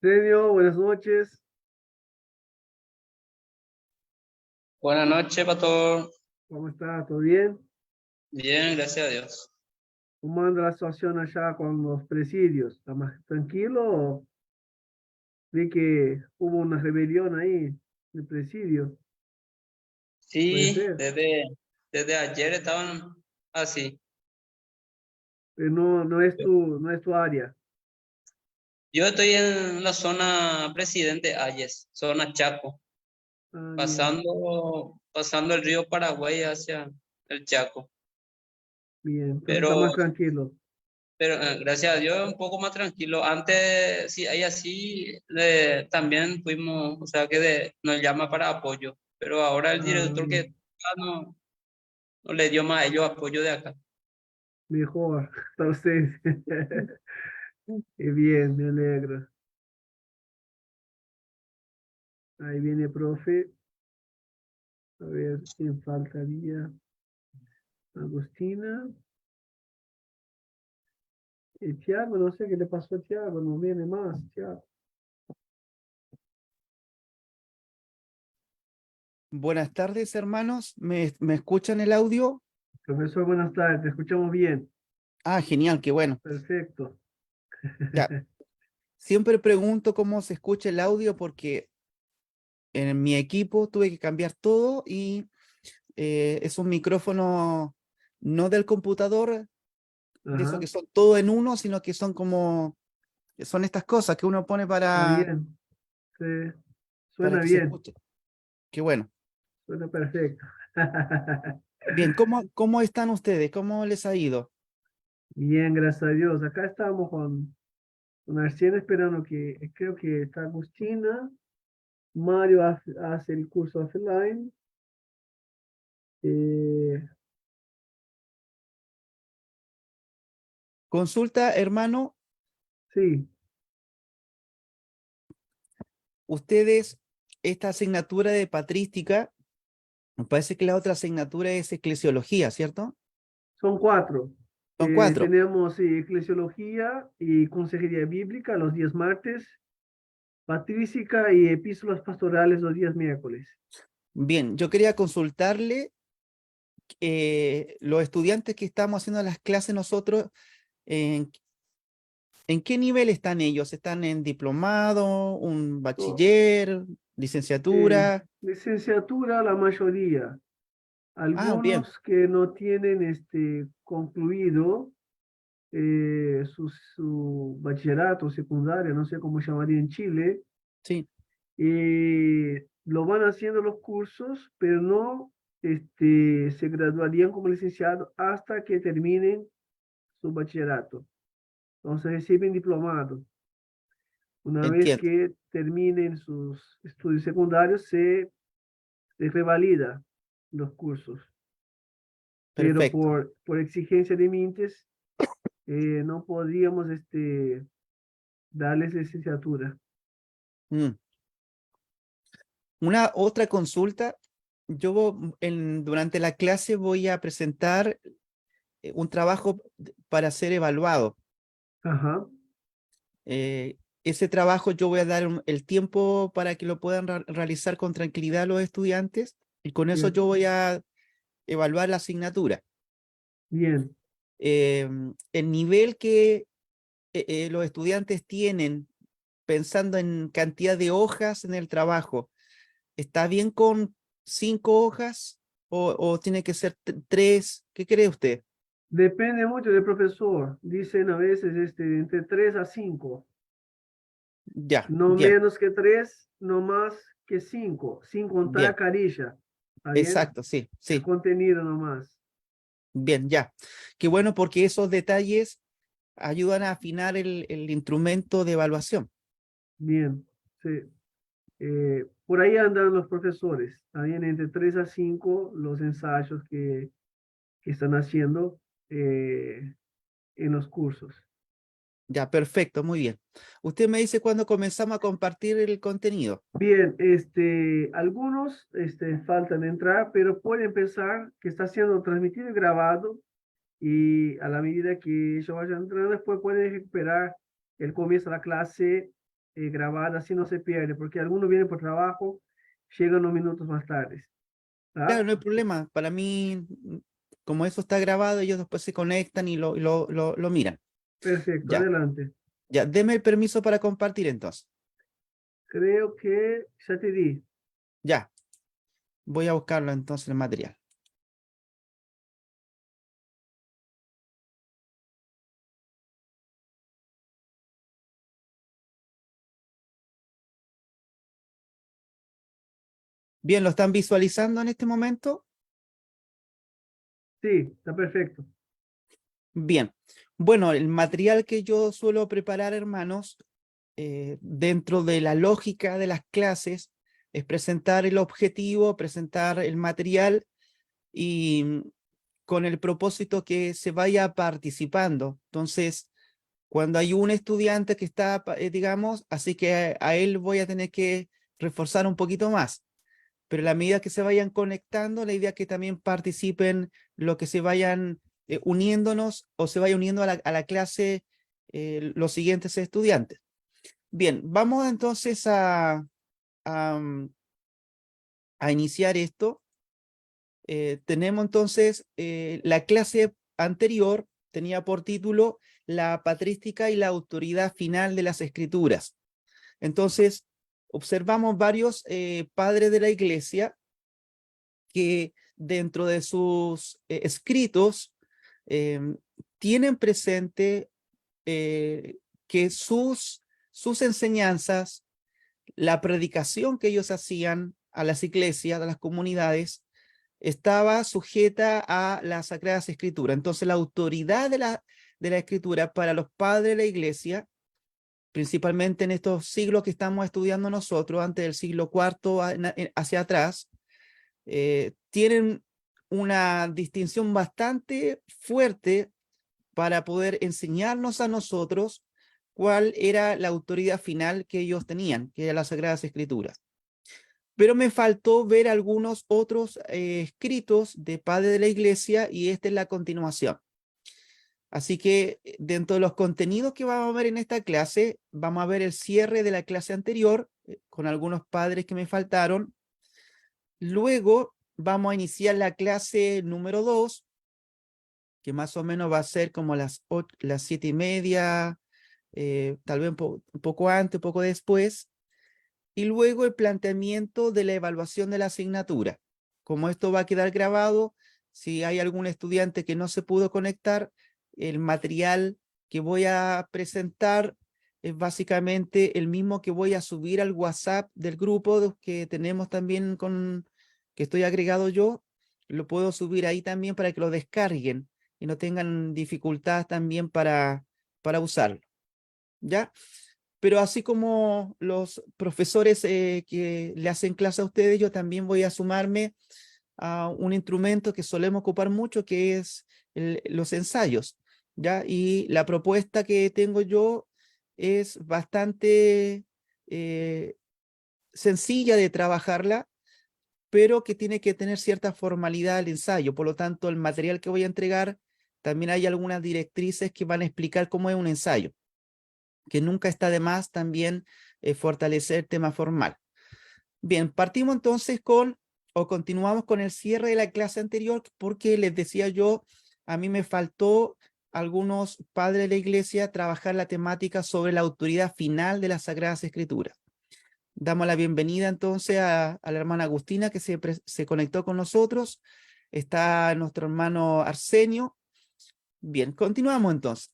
Sergio, buenas noches. Buenas noches, Pato. ¿Cómo está? ¿Todo bien? Bien, gracias a Dios. ¿Cómo anda la situación allá con los presidios? ¿Está más tranquilo o vi que hubo una rebelión ahí en el presidio? Puede Sí, ser, desde ayer estaban así. pero no es tu área. Yo estoy en la zona Presidente Ayes, zona Chaco, Ah, bien, pasando el río Paraguay hacia el Chaco. bien. Entonces está Pero, más tranquilo. pero gracias a Dios un poco más tranquilo. Antes, sí, ahí así también fuimos, o sea, nos llama para apoyo. Pero ahora el Ah, director que bien. está no le dio más a ellos apoyo de acá. Mejor para ustedes. Qué bien, me alegro. Ahí viene, profe. A ver quién faltaría. Agustina. Tiago, no sé qué le pasó a Tiago, no viene más, Tiago. Buenas tardes, hermanos. ¿Me escuchan el audio? Profesor, buenas tardes, te escuchamos bien. Ah, genial, qué bueno. Perfecto. Ya, siempre pregunto cómo se escucha el audio porque en mi equipo tuve que cambiar todo y es un micrófono no del computador, de eso Ajá, que son todo en uno, sino que son estas cosas que uno pone está para, bien. Sí, para suena que se bien, escuche. Qué bueno. suena perfecto. Bien, ¿cómo están ustedes? ¿Cómo les ha ido? Bien, gracias a Dios. Acá estamos con Arciena esperando creo que está Agustina. Mario hace el curso offline. Eh, Consulta, hermano, sí, ustedes, esta asignatura de patrística. Me parece que la otra asignatura es eclesiología, ¿cierto? son cuatro. Son cuatro. Tenemos eclesiología y consejería bíblica los días martes, patrística y epístolas pastorales los días miércoles. Bien, yo quería consultarle los estudiantes que estamos haciendo las clases nosotros, ¿en, en qué nivel están ellos? ¿Están en diplomado, un So, bachiller, licenciatura? licenciatura, la mayoría. Ah, bien, Algunos que no tienen concluido su bachillerato secundario, no sé cómo llamaría en Chile, sí, lo van haciendo los cursos, pero no se graduarían como licenciado hasta que terminen su bachillerato. Entonces reciben diplomado. Una vez entiendo. que terminen sus estudios secundarios, se revalida los cursos. Pero Perfecto. por exigencia de Mintes, no podríamos darles licenciatura. Mm. Una otra consulta. Durante la clase voy a presentar un trabajo para ser evaluado. Ajá, Ese trabajo yo voy a dar el tiempo para que lo puedan realizar con tranquilidad los estudiantes y con eso bien, yo voy a evaluar la asignatura. bien. El nivel que los estudiantes tienen pensando en cantidad de hojas en el trabajo, ¿está bien con 5 hojas o tiene que ser 3? ¿Qué cree usted? Depende mucho del profesor. Dicen a veces entre 3 a 5. Ya, No bien, menos que 3, no más que 5, sin contar bien, carilla. ¿Está bien? exacto, sí, El sí, contenido nomás. bien, ya. Qué bueno porque esos detalles ayudan a afinar el instrumento de evaluación. Bien. Sí. Por ahí andan los profesores. También entre 3 a 5 los ensayos que están haciendo en los cursos. Ya, perfecto, muy bien. Usted me dice cuándo comenzamos a compartir el contenido. Bien, algunos faltan entrar, pero pueden pensar que está siendo transmitido y grabado y a la medida que ellos vayan entrando, después pueden recuperar el comienzo de la clase grabada, así no se pierde, porque algunos vienen por trabajo, llegan unos minutos más tarde. Claro, ¿Ah? no hay problema. Para mí, como eso está grabado, ellos después se conectan y lo miran. Perfecto, Ya, adelante. ya, deme el permiso para compartir entonces. Creo que ya te di. Ya, voy a buscarlo entonces el material. Bien, ¿lo están visualizando en este momento? Sí, está perfecto. Bien. Bueno, el material que yo suelo preparar, hermanos, dentro de la lógica de las clases, es presentar el objetivo, presentar el material y con el propósito que se vaya participando. Entonces, cuando hay un estudiante que está, digamos, así que a él voy a tener que reforzar un poquito más. Pero a la medida que se vayan conectando, la idea es que también participen lo que se vayan uniéndonos o se vaya uniendo a la clase los siguientes estudiantes. Bien, vamos entonces a, mm, a iniciar esto. Tenemos entonces la clase anterior, tenía por título La patrística y la autoridad final de las escrituras. Entonces, observamos varios padres de la iglesia que dentro de sus escritos em, tienen presente que sus enseñanzas, la predicación que ellos hacían a las iglesias, a las comunidades, estaba sujeta a las Sagradas Escrituras. Entonces, la autoridad de la Escritura para los padres de la iglesia, principalmente en estos siglos que estamos estudiando nosotros, antes del siglo IV hacia atrás, tienen una distinción bastante fuerte para poder enseñarnos a nosotros cuál era la autoridad final que ellos tenían, que eran las Sagradas Escrituras. Pero me faltó ver algunos otros escritos de padres de la iglesia y esta es la continuación. Así que dentro de los contenidos que vamos a ver en esta clase, vamos a ver el cierre de la clase anterior con algunos padres que me faltaron. Luego vamos a iniciar la clase número 2, que más o menos va a ser como las 7:30, tal vez un poco antes, un poco después. Y luego el planteamiento de la evaluación de la asignatura. Como esto va a quedar grabado, si hay algún estudiante que no se pudo conectar, el material que voy a presentar es básicamente el mismo que voy a subir al WhatsApp del grupo que tenemos también que estoy agregado yo. Lo puedo subir ahí también para que lo descarguen y no tengan dificultad también para usarlo. ¿Ya? Pero así como los profesores que le hacen clase a ustedes, yo también voy a sumarme a un instrumento que solemos ocupar mucho, que es los ensayos, ¿ya? Y la propuesta que tengo yo es bastante sencilla de trabajarla, pero que tiene que tener cierta formalidad el ensayo. Por lo tanto, el material que voy a entregar, también hay algunas directrices que van a explicar cómo es un ensayo, que nunca está de más también fortalecer el tema formal. Bien, partimos entonces o continuamos con el cierre de la clase anterior, porque les decía yo, a mí me faltó algunos padres de la iglesia trabajar la temática sobre la autoridad final de las Sagradas Escrituras. Damos la bienvenida entonces a la hermana Agustina que se conectó con nosotros. Está nuestro hermano Arsenio. Bien, continuamos entonces.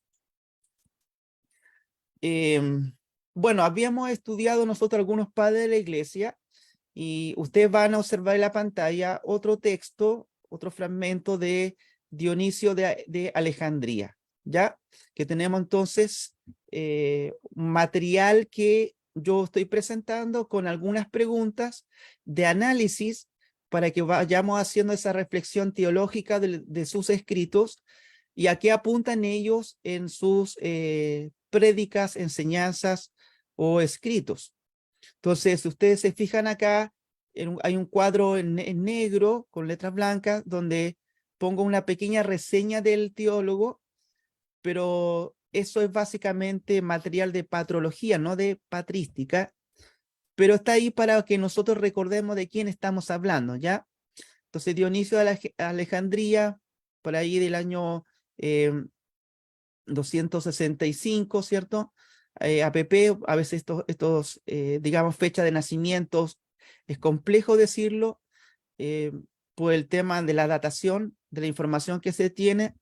Bueno, habíamos estudiado nosotros algunos padres de la iglesia y ustedes van a observar en la pantalla otro texto, otro fragmento de Dionisio de Alejandría, ¿ya? Que tenemos entonces material que yo estoy presentando con algunas preguntas de análisis para que vayamos haciendo esa reflexión teológica de sus escritos y a qué apuntan ellos en sus prédicas, enseñanzas o escritos. Entonces, si ustedes se fijan acá, hay un cuadro en negro con letras blancas donde pongo una pequeña reseña del teólogo, pero eso es básicamente material de patrología, no de patrística, pero está ahí para que nosotros recordemos de quién estamos hablando, ¿ya? Entonces Dionisio de Alejandría, por ahí del año 265, ¿cierto? APP, a veces digamos, fecha de nacimientos, es complejo decirlo eh, por el tema de la datación, de la información que se tiene.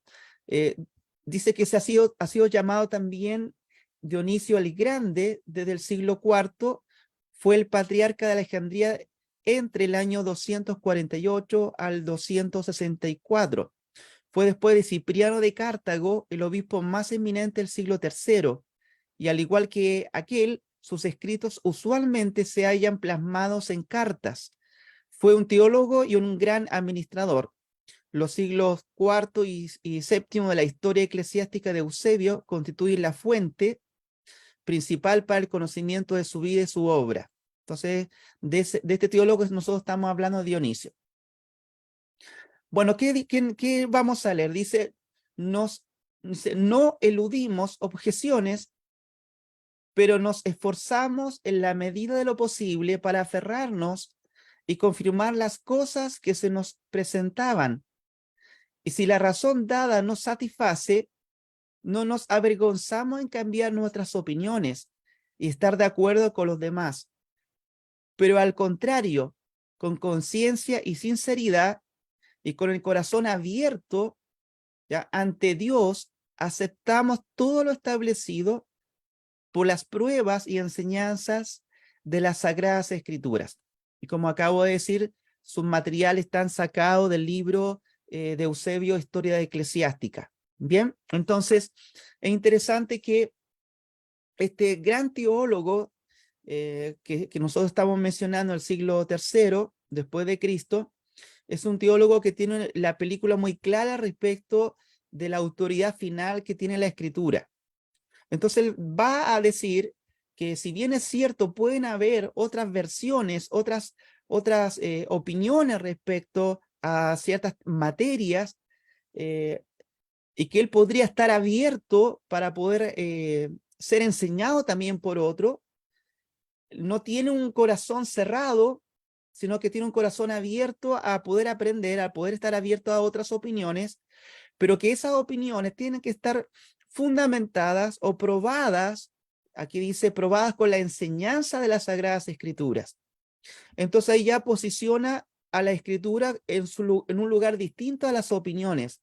Dice que ha sido llamado también Dionisio el Grande desde el siglo IV, fue el patriarca de Alejandría entre el año 248 al 264. Fue después de Cipriano de Cartago el obispo más eminente del siglo III, y al igual que aquel, sus escritos usualmente se hallan plasmados en cartas. Fue un teólogo y un gran administrador. Los siglos IV y VII de la historia eclesiástica de Eusebio constituyen la fuente principal para el conocimiento de su vida y su obra. Entonces, de este teólogo nosotros estamos hablando de Dionisio. Bueno, ¿qué vamos a leer? Dice, no eludimos objeciones, pero nos esforzamos en la medida de lo posible para aferrarnos y confirmar las cosas que se nos presentaban. Y si la razón dada nos satisface, no nos avergonzamos en cambiar nuestras opiniones y estar de acuerdo con los demás. Pero al contrario, con conciencia y sinceridad y con el corazón abierto, ¿ya?, ante Dios, aceptamos todo lo establecido por las pruebas y enseñanzas de las Sagradas Escrituras. Y como acabo de decir, sus materiales están sacados del libro de Eusebio, Historia Eclesiástica. Bien, entonces es interesante que este gran teólogo que nosotros estamos mencionando, el siglo III después de Cristo, es un teólogo que tiene la película muy clara respecto de la autoridad final que tiene la Escritura. Entonces él va a decir que si bien es cierto, pueden haber otras versiones, otras opiniones respecto a ciertas materias, y que él podría estar abierto para poder ser enseñado también por otro. No tiene un corazón cerrado, sino que tiene un corazón abierto a poder aprender, a poder estar abierto a otras opiniones, pero que esas opiniones tienen que estar fundamentadas o probadas, aquí dice probadas con la enseñanza de las Sagradas Escrituras. Entonces ahí ya posiciona a la Escritura en un lugar distinto a las opiniones.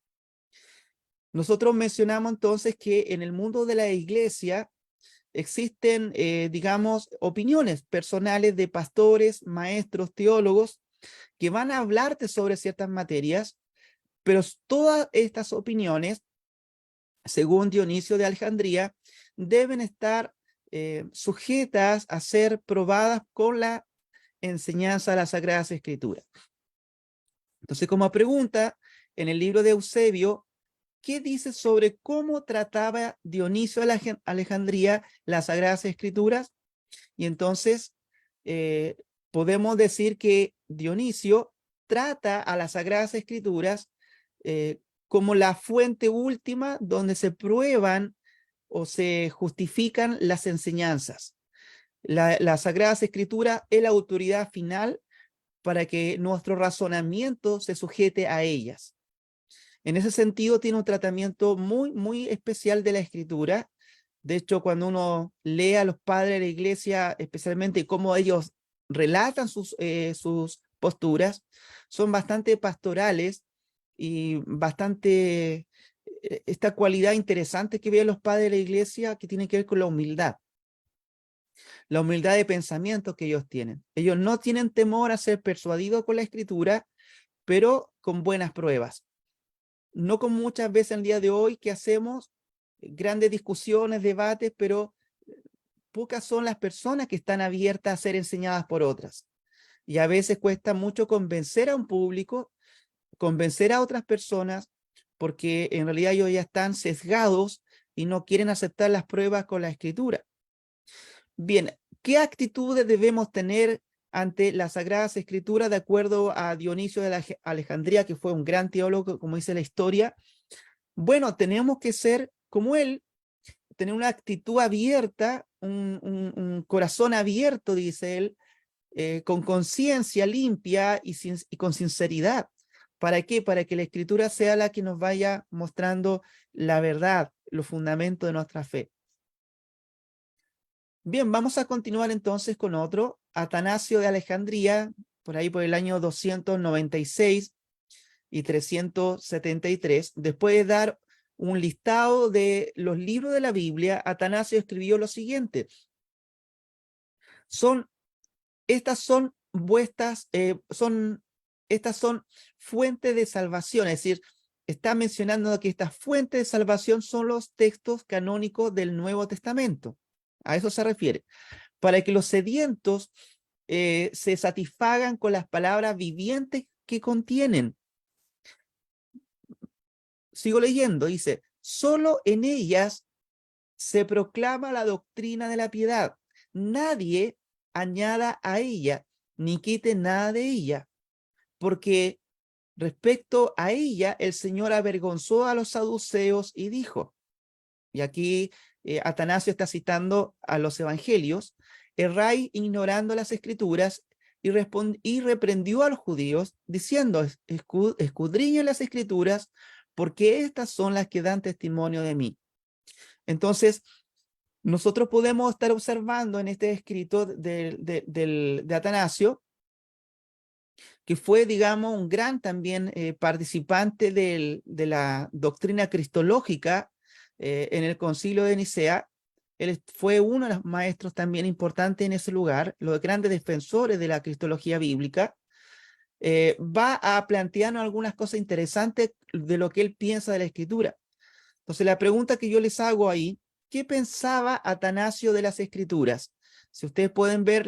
Nosotros mencionamos entonces que en el mundo de la iglesia existen, digamos, opiniones personales de pastores, maestros, teólogos, que van a hablarte sobre ciertas materias, pero todas estas opiniones, según Dionisio de Alejandría, deben estar sujetas a ser probadas con la enseñanza de las Sagradas Escrituras. Entonces, como pregunta, en el libro de Eusebio, ¿qué dice sobre cómo trataba Dionisio de Alejandría las Sagradas Escrituras? Y entonces podemos decir que Dionisio trata a las Sagradas Escrituras como la fuente última donde se prueban o se justifican las enseñanzas. La Sagradas Escrituras es la autoridad final para que nuestro razonamiento se sujete a ellas. En ese sentido, tiene un tratamiento muy, muy especial de la Escritura. De hecho, cuando uno lee a los padres de la iglesia, especialmente cómo ellos relatan sus posturas, son bastante pastorales y bastante esta cualidad interesante que ven los padres de la iglesia que tiene que ver con la humildad de pensamiento que ellos tienen. Ellos no tienen temor a ser persuadidos con la Escritura, pero con buenas pruebas. No como muchas veces en el día de hoy que hacemos grandes discusiones, debates, pero pocas son las personas que están abiertas a ser enseñadas por otras. Y a veces cuesta mucho convencer a un público, convencer a otras personas, porque en realidad ellos ya están sesgados y no quieren aceptar las pruebas con la Escritura. Bien, ¿qué actitudes debemos tener ante las Sagradas Escrituras de acuerdo a Dionisio de Alejandría, que fue un gran teólogo, como dice la historia? Bueno, tenemos que ser como él, tener una actitud abierta, un corazón abierto, dice él, con conciencia limpia y con sinceridad. ¿Para qué? Para que la Escritura sea la que nos vaya mostrando la verdad, los fundamentos de nuestra fe. Bien, vamos a continuar entonces con otro, Atanasio de Alejandría, por ahí por el año 296 y 373. Después de dar un listado de los libros de la Biblia, Atanasio escribió lo siguiente. Estas son fuentes de salvación, es decir, está mencionando que estas fuentes de salvación son los textos canónicos del Nuevo Testamento. A eso se refiere. Para que los sedientos se satisfagan con las palabras vivientes que contienen. Sigo leyendo, dice, solo en ellas se proclama la doctrina de la piedad. Nadie añada a ella, ni quite nada de ella, porque respecto a ella el Señor avergonzó a los saduceos y dijo, y aquí Atanasio está citando a los evangelios, erráis ignorando las escrituras, y reprendió a los judíos, diciendo, escudriñen las escrituras, porque estas son las que dan testimonio de mí. Entonces, nosotros podemos estar observando en este escrito de Atanasio, que fue, digamos, un gran también participante de la doctrina cristológica en el Concilio de Nicea. Él fue uno de los maestros también importantes en ese lugar, los grandes defensores de la cristología bíblica. Va a plantearnos algunas cosas interesantes de lo que él piensa de la Escritura. Entonces, la pregunta que yo les hago ahí, ¿qué pensaba Atanasio de las Escrituras? Si ustedes pueden ver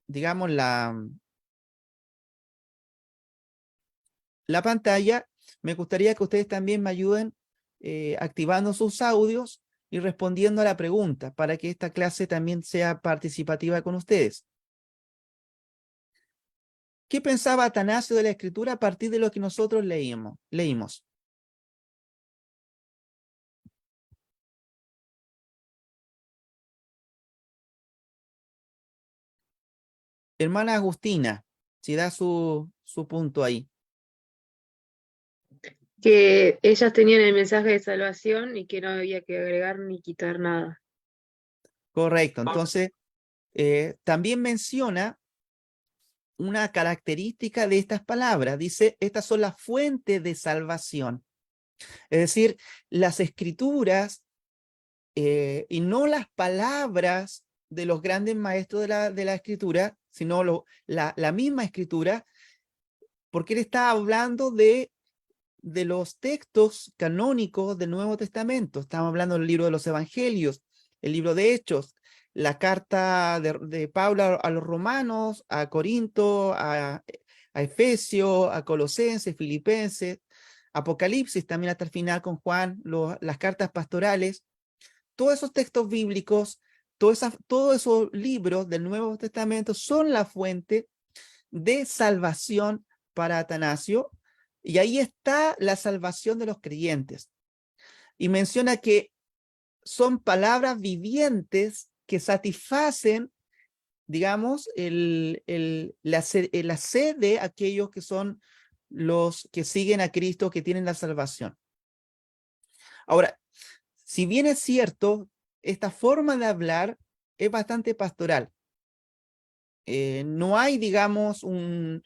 digamos, la pantalla, me gustaría que ustedes también me ayuden activando sus audios y respondiendo a la pregunta para que esta clase también sea participativa con ustedes. ¿Qué pensaba Atanasio de la Escritura a partir de lo que nosotros leímos? Hermana Agustina, si da su punto ahí. Que ellas tenían el mensaje de salvación y que no había que agregar ni quitar nada. Correcto. Entonces, también menciona una característica de estas palabras. Dice, estas son las fuentes de salvación. Es decir, las escrituras y no las palabras de los grandes maestros de la escritura, sino la misma escritura, porque él está hablando de los textos canónicos del Nuevo Testamento. Estamos hablando del libro de los Evangelios, el libro de Hechos, la carta de Pablo a los romanos, a Corinto, a Efesios, a Colosenses, Filipenses, Apocalipsis también hasta el final con Juan, las cartas pastorales. Todos esos textos bíblicos, todos esos libros del Nuevo Testamento son la fuente de salvación para Atanasio, y ahí está la salvación de los creyentes. Y menciona que son palabras vivientes que satisfacen, digamos, la sed de aquellos que son los que siguen a Cristo, que tienen la salvación. Ahora, si bien es cierto, esta forma de hablar es bastante pastoral. No hay, digamos, un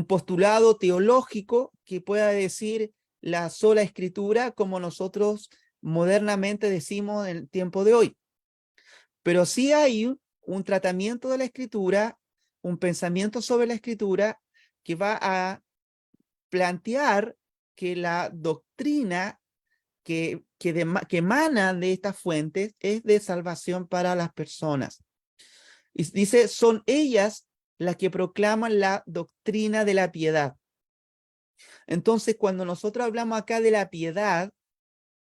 postulado teológico que pueda decir la sola escritura como nosotros modernamente decimos en el tiempo de hoy. Pero sí hay un tratamiento de la escritura, un pensamiento sobre la escritura que va a plantear que la doctrina que emana de estas fuentes es de salvación para las personas. Y dice, son ellas las que proclaman la doctrina de la piedad. Entonces, cuando nosotros hablamos acá de la piedad,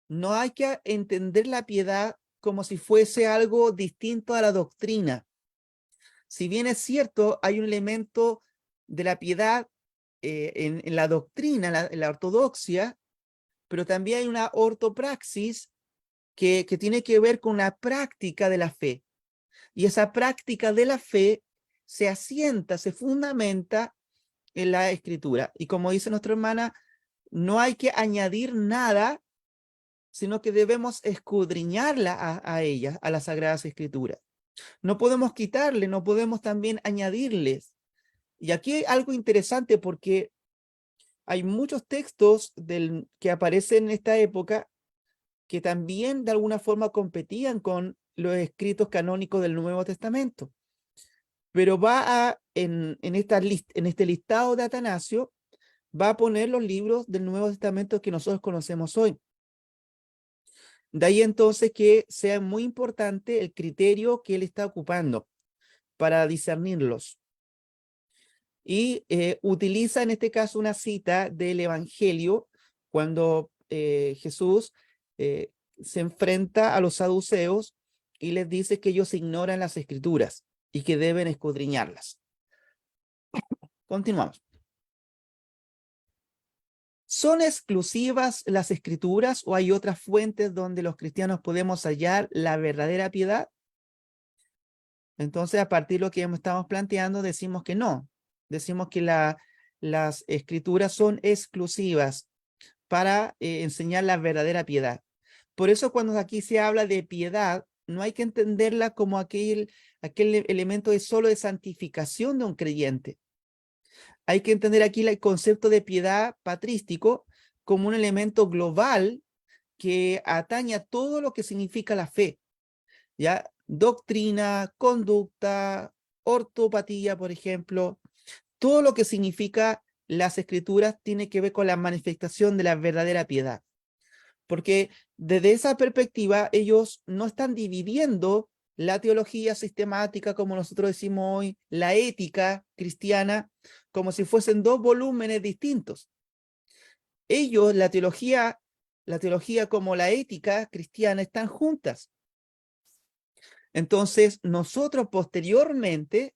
no hay que entender la piedad como si fuese algo distinto a la doctrina. Si bien es cierto, hay un elemento de la piedad en la doctrina, en la ortodoxia, pero también hay una ortopraxis que tiene que ver con una práctica de la fe. Y esa práctica de la fe se asienta, se fundamenta en la Escritura. Y como dice nuestra hermana, no hay que añadir nada, sino que debemos escudriñarla a ella, a las Sagradas Escrituras. No podemos quitarle, no podemos también añadirles. Y aquí hay algo interesante porque hay muchos textos que aparecen en esta época que también de alguna forma competían con los escritos canónicos del Nuevo Testamento. Pero en este listado de Atanasio, va a poner los libros del Nuevo Testamento que nosotros conocemos hoy. De ahí entonces que sea muy importante el criterio que él está ocupando para discernirlos. Y utiliza en este caso una cita del Evangelio cuando Jesús se enfrenta a los saduceos y les dice que ellos ignoran las Escrituras y que deben escudriñarlas. Continuamos. ¿Son exclusivas las Escrituras o hay otras fuentes donde los cristianos podemos hallar la verdadera piedad? Entonces, a partir de lo que estamos planteando, decimos que no. Decimos que las Escrituras son exclusivas para enseñar la verdadera piedad. Por eso cuando aquí se habla de piedad, no hay que entenderla como aquel elemento solo de santificación de un creyente. Hay que entender aquí el concepto de piedad patrístico como un elemento global que atañe a todo lo que significa la fe, ¿ya? Doctrina, conducta, ortopatía, por ejemplo, todo lo que significa las Escrituras tiene que ver con la manifestación de la verdadera piedad. Porque desde esa perspectiva ellos no están dividiendo la teología sistemática, como nosotros decimos hoy, la ética cristiana, como si fuesen dos volúmenes distintos. Ellos, la teología como la ética cristiana están juntas. Entonces, nosotros posteriormente,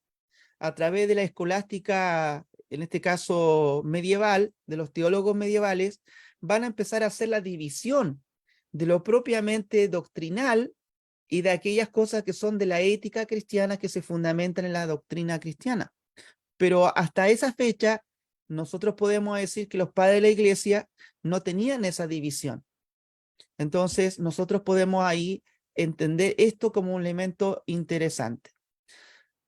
a través de la escolástica, en este caso medieval, de los teólogos medievales, van a empezar a hacer la división de lo propiamente doctrinal y de aquellas cosas que son de la ética cristiana que se fundamentan en la doctrina cristiana. Pero hasta esa fecha, nosotros podemos decir que los padres de la iglesia no tenían esa división. Entonces, nosotros podemos ahí entender esto como un elemento interesante.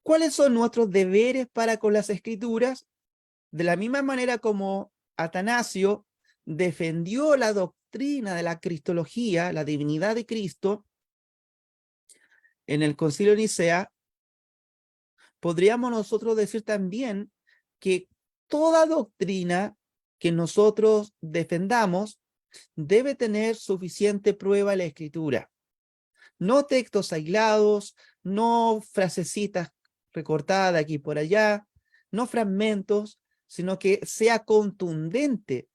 ¿Cuáles son nuestros deberes para con las Escrituras? De la misma manera como Atanasio defendió la doctrina de la cristología, la divinidad de Cristo, en el Concilio de Nicea, podríamos nosotros decir también que toda doctrina que nosotros defendamos debe tener suficiente prueba en la Escritura. No textos aislados, no frasecitas recortadas de aquí por allá, no fragmentos, sino que sea contundente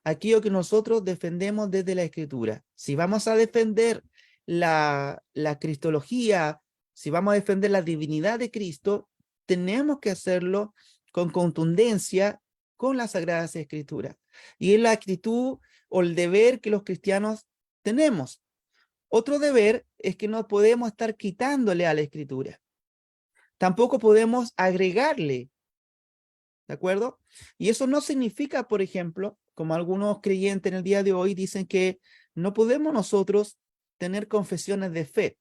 aquello que nosotros defendemos desde la Escritura. Si vamos a defender la cristología, si vamos a defender la divinidad de Cristo, tenemos que hacerlo con contundencia con las Sagradas Escrituras. Y es la actitud o el deber que los cristianos tenemos. Otro deber es que no podemos estar quitándole a la Escritura. Tampoco podemos agregarle, ¿de acuerdo? Y eso no significa, por ejemplo, como algunos creyentes en el día de hoy dicen que no podemos nosotros tener confesiones de fe.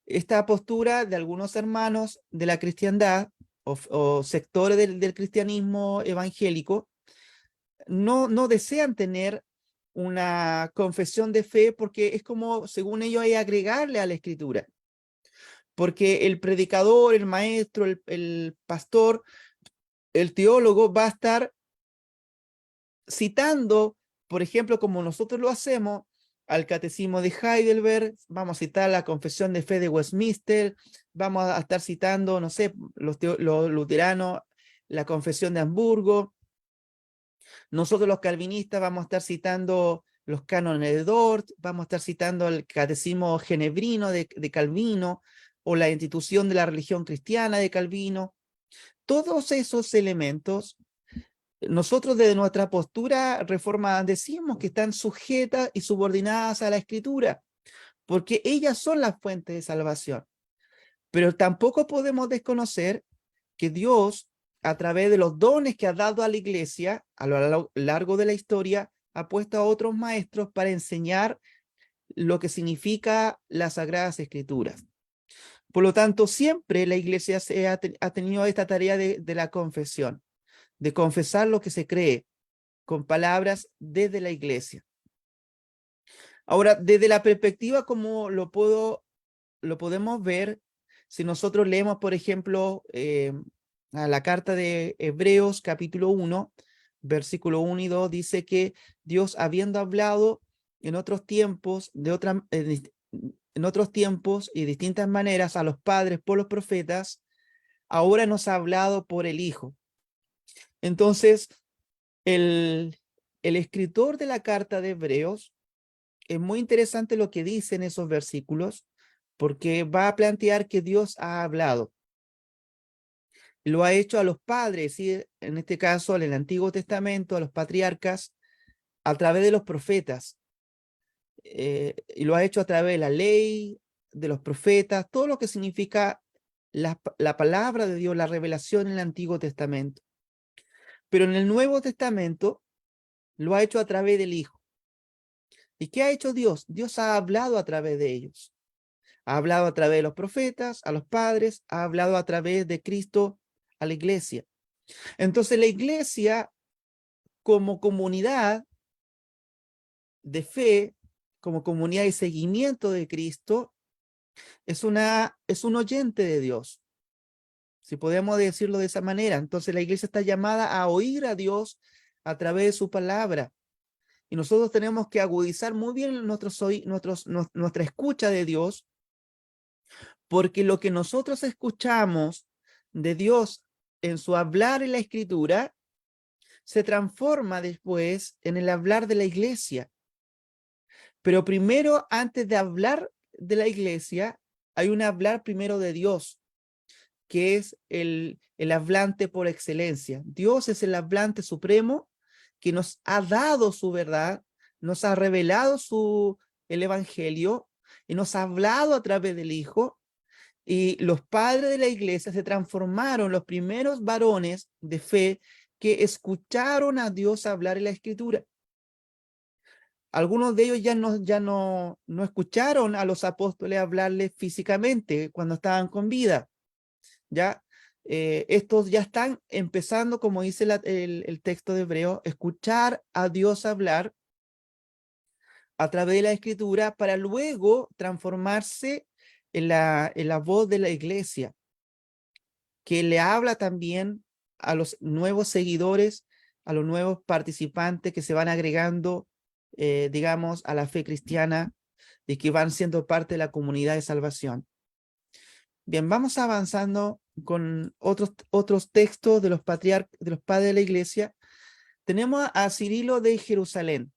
Esta postura de algunos hermanos de la cristiandad o sectores del cristianismo evangélico no desean tener una confesión de fe porque es como, según ellos, hay agregarle a la Escritura. Porque el predicador, el maestro, el pastor, el teólogo va a estar citando, por ejemplo, como nosotros lo hacemos, al Catecismo de Heidelberg, vamos a citar la Confesión de Fe de Westminster, vamos a estar citando, no sé, los luteranos, la Confesión de Hamburgo. Nosotros los calvinistas vamos a estar citando los cánones de Dort, vamos a estar citando el Catecismo Genebrino de Calvino, o la institución de la religión cristiana de Calvino. Todos esos elementos nosotros desde nuestra postura reformada decimos que están sujetas y subordinadas a la Escritura, porque ellas son las fuentes de salvación. Pero tampoco podemos desconocer que Dios, a través de los dones que ha dado a la iglesia a lo largo de la historia, ha puesto a otros maestros para enseñar lo que significa las Sagradas Escrituras. Por lo tanto, siempre la iglesia ha tenido esta tarea de la confesión, de confesar lo que se cree con palabras desde la iglesia. Ahora, desde la perspectiva como lo podemos ver, si nosotros leemos, por ejemplo, a la carta de Hebreos capítulo 1, versículo 1 y 2, dice que Dios, habiendo hablado en otros tiempos, en otros tiempos y distintas maneras a los padres por los profetas, ahora nos ha hablado por el Hijo. Entonces, el escritor de la carta de Hebreos, es muy interesante lo que dice en esos versículos, porque va a plantear que Dios ha hablado. Lo ha hecho a los padres, ¿sí? En este caso, en el Antiguo Testamento, a los patriarcas, a través de los profetas. Y lo ha hecho a través de la ley, de los profetas, todo lo que significa la palabra de Dios, la revelación en el Antiguo Testamento. Pero en el Nuevo Testamento lo ha hecho a través del Hijo. ¿Y qué ha hecho Dios? Dios ha hablado a través de ellos. Ha hablado a través de los profetas, a los padres, ha hablado a través de Cristo a la iglesia. Entonces la iglesia, como comunidad de fe, como comunidad de seguimiento de Cristo, es un oyente de Dios, si podemos decirlo de esa manera. Entonces la iglesia está llamada a oír a Dios a través de su palabra. Y nosotros tenemos que agudizar muy bien nuestra escucha de Dios, porque lo que nosotros escuchamos de Dios en su hablar en la Escritura se transforma después en el hablar de la iglesia. Pero primero, antes de hablar de la iglesia, hay un hablar primero de Dios, que es el hablante por excelencia. Dios es el hablante supremo que nos ha dado su verdad, nos ha revelado el evangelio y nos ha hablado a través del Hijo. Y los padres de la iglesia se transformaron los primeros varones de fe que escucharon a Dios hablar en la Escritura. Algunos de ellos ya no escucharon a los apóstoles hablarles físicamente cuando estaban con vida. Ya estos ya están empezando, como dice el texto de Hebreo, escuchar a Dios hablar a través de la Escritura para luego transformarse en la voz de la iglesia, que le habla también a los nuevos seguidores, a los nuevos participantes que se van agregando, digamos, a la fe cristiana y que van siendo parte de la comunidad de salvación. Bien, vamos avanzando con otros textos de los padres de la iglesia. Tenemos a Cirilo de Jerusalén.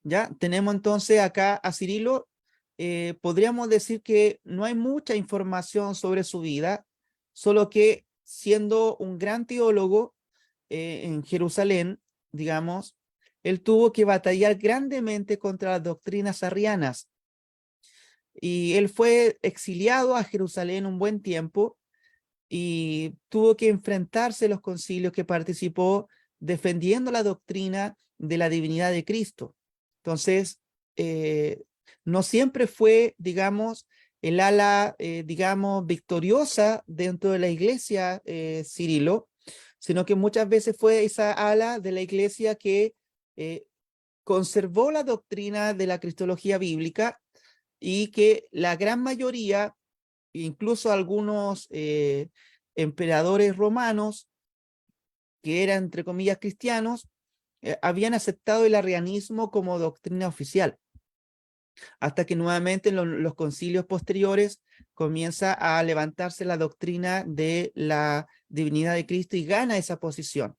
Ya tenemos entonces acá a Cirilo. Podríamos decir que no hay mucha información sobre su vida, solo que siendo un gran teólogo en Jerusalén, digamos, él tuvo que batallar grandemente contra las doctrinas arrianas. Y él fue exiliado a Jerusalén un buen tiempo y tuvo que enfrentarse a los concilios que participó defendiendo la doctrina de la divinidad de Cristo. Entonces, no siempre fue, digamos, el ala, digamos, victoriosa dentro de la iglesia, Cirilo, sino que muchas veces fue esa ala de la iglesia que conservó la doctrina de la cristología bíblica y que la gran mayoría, incluso algunos emperadores romanos, que eran, entre comillas, cristianos, habían aceptado el arrianismo como doctrina oficial, hasta que nuevamente en los concilios posteriores comienza a levantarse la doctrina de la divinidad de Cristo y gana esa posición.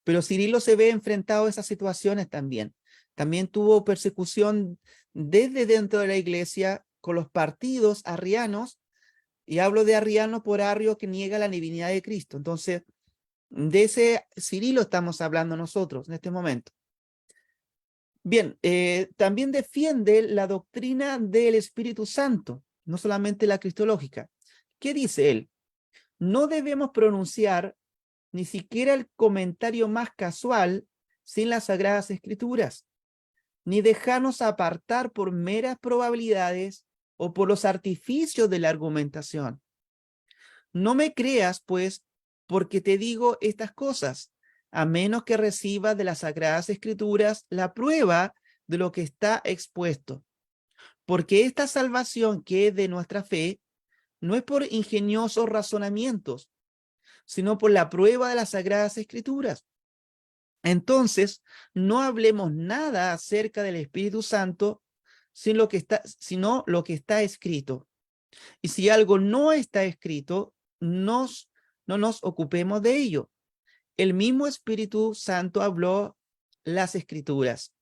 Pero Cirilo se ve enfrentado a esas situaciones también. También tuvo persecución desde dentro de la iglesia con los partidos arrianos, y hablo de arriano por arrio que niega la divinidad de Cristo. Entonces, De ese Cirilo estamos hablando nosotros en este momento. Bien, también defiende la doctrina del Espíritu Santo, no solamente la cristológica. ¿Qué dice él? No debemos pronunciar ni siquiera el comentario más casual sin las Sagradas Escrituras, ni dejarnos apartar por meras probabilidades o por los artificios de la argumentación. No me creas, pues, porque te digo estas cosas, a menos que recibas de las Sagradas Escrituras la prueba de lo que está expuesto. Porque esta salvación que es de nuestra fe no es por ingeniosos razonamientos, sino por la prueba de las Sagradas Escrituras. Entonces, no hablemos nada acerca del Espíritu Santo, sino lo que está escrito. Y si algo no está escrito, no nos ocupemos de ello. El mismo Espíritu Santo habló las Escrituras.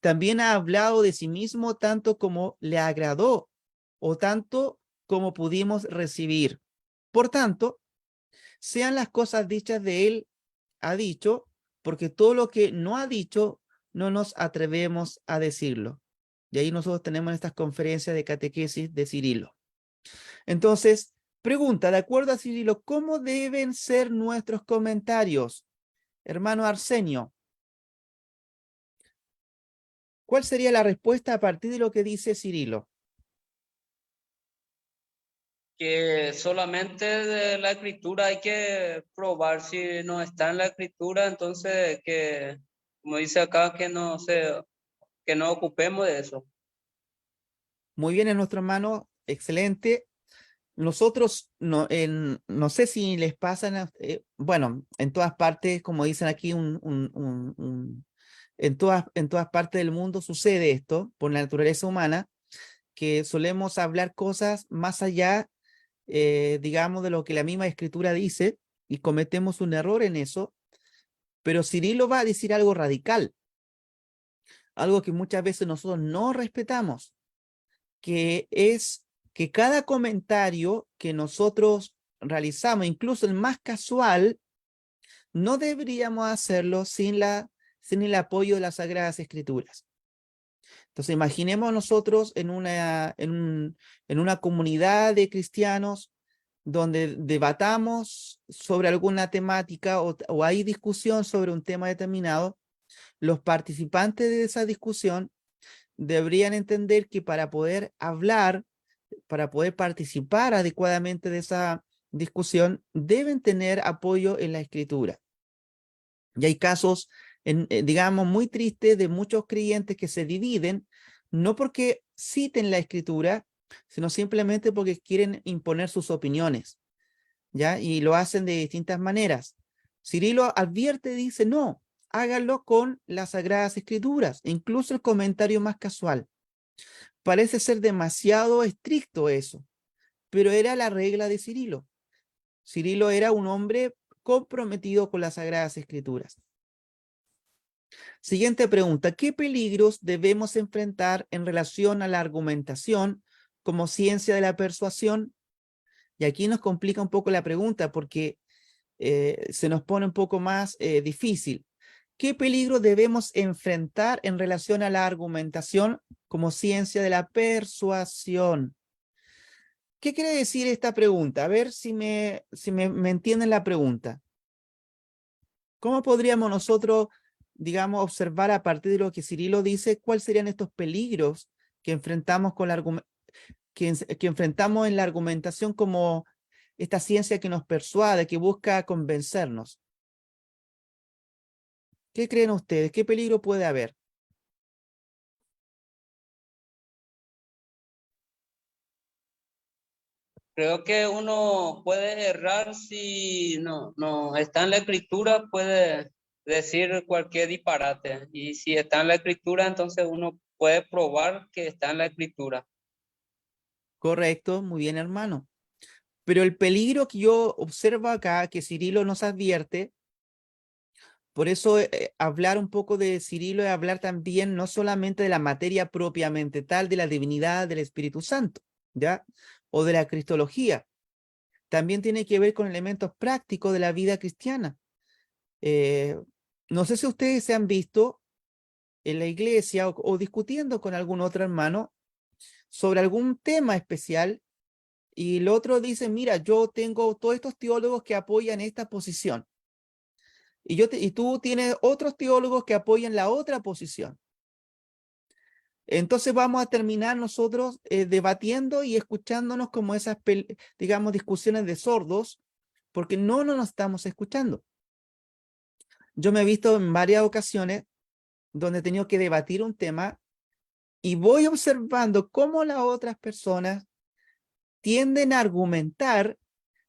También ha hablado de sí mismo tanto como le agradó o tanto como pudimos recibir. Por tanto, sean las cosas dichas de él, ha dicho, porque todo lo que no ha dicho, no nos atrevemos a decirlo. Y ahí nosotros tenemos estas conferencias de catequesis de Cirilo. Entonces, pregunta, de acuerdo a Cirilo, ¿cómo deben ser nuestros comentarios? Hermano Arsenio, ¿cuál sería la respuesta a partir de lo que dice Cirilo? Que solamente de la escritura hay que probar. Si no está en la escritura, entonces que, como dice acá, que no ocupemos de eso. Muy bien, nuestro hermano, excelente. Nosotros, no sé si les pasa, bueno, en todas partes, como dicen aquí, en todas partes del mundo sucede esto por la naturaleza humana, que solemos hablar cosas más allá, digamos, de lo que la misma escritura dice, y cometemos un error en eso, pero Cirilo va a decir algo radical, algo que muchas veces nosotros no respetamos, que es que cada comentario que nosotros realizamos, incluso el más casual, no deberíamos hacerlo sin el apoyo de las Sagradas Escrituras. Entonces, imaginemos nosotros en una comunidad de cristianos donde debatamos sobre alguna temática o hay discusión sobre un tema determinado. Los participantes de esa discusión deberían entender que para poder hablar, para poder participar adecuadamente de esa discusión, deben tener apoyo en la escritura. Y hay casos, digamos, muy tristes de muchos creyentes que se dividen, no porque citen la escritura, sino simplemente porque quieren imponer sus opiniones, ¿ya? Y lo hacen de distintas maneras. Cirilo advierte, dice, no, háganlo con las Sagradas Escrituras, incluso el comentario más casual. Parece ser demasiado estricto eso, pero era la regla de Cirilo. Cirilo era un hombre comprometido con las Sagradas Escrituras. Siguiente pregunta, ¿qué peligros debemos enfrentar en relación a la argumentación como ciencia de la persuasión? Y aquí nos complica un poco la pregunta porque se nos pone un poco más difícil. ¿Qué peligro debemos enfrentar en relación a la argumentación como ciencia de la persuasión? ¿Qué quiere decir esta pregunta? A ver si me entienden la pregunta. ¿Cómo podríamos nosotros, digamos, observar a partir de lo que Cirilo dice, cuáles serían estos peligros que enfrentamos que enfrentamos en la argumentación como esta ciencia que nos persuade, que busca convencernos? ¿Qué creen ustedes? ¿Qué peligro puede haber? Creo que uno puede errar si no está en la escritura, puede decir cualquier disparate. Y si está en la escritura, entonces uno puede probar que está en la escritura. Correcto, muy bien, hermano. Pero el peligro que yo observo acá, que Cirilo nos advierte, por eso hablar un poco de Cirilo es hablar también no solamente de la materia propiamente tal, de la divinidad del Espíritu Santo, ¿ya? O de la cristología. También tiene que ver con elementos prácticos de la vida cristiana. No sé si ustedes se han visto en la iglesia o discutiendo con algún otro hermano sobre algún tema especial y el otro dice, mira, yo tengo todos estos teólogos que apoyan esta posición y tú tienes otros teólogos que apoyan la otra posición. Entonces vamos a terminar nosotros debatiendo y escuchándonos como esas, digamos, discusiones de sordos, porque no nos estamos escuchando. Yo me he visto en varias ocasiones donde he tenido que debatir un tema y voy observando cómo las otras personas tienden a argumentar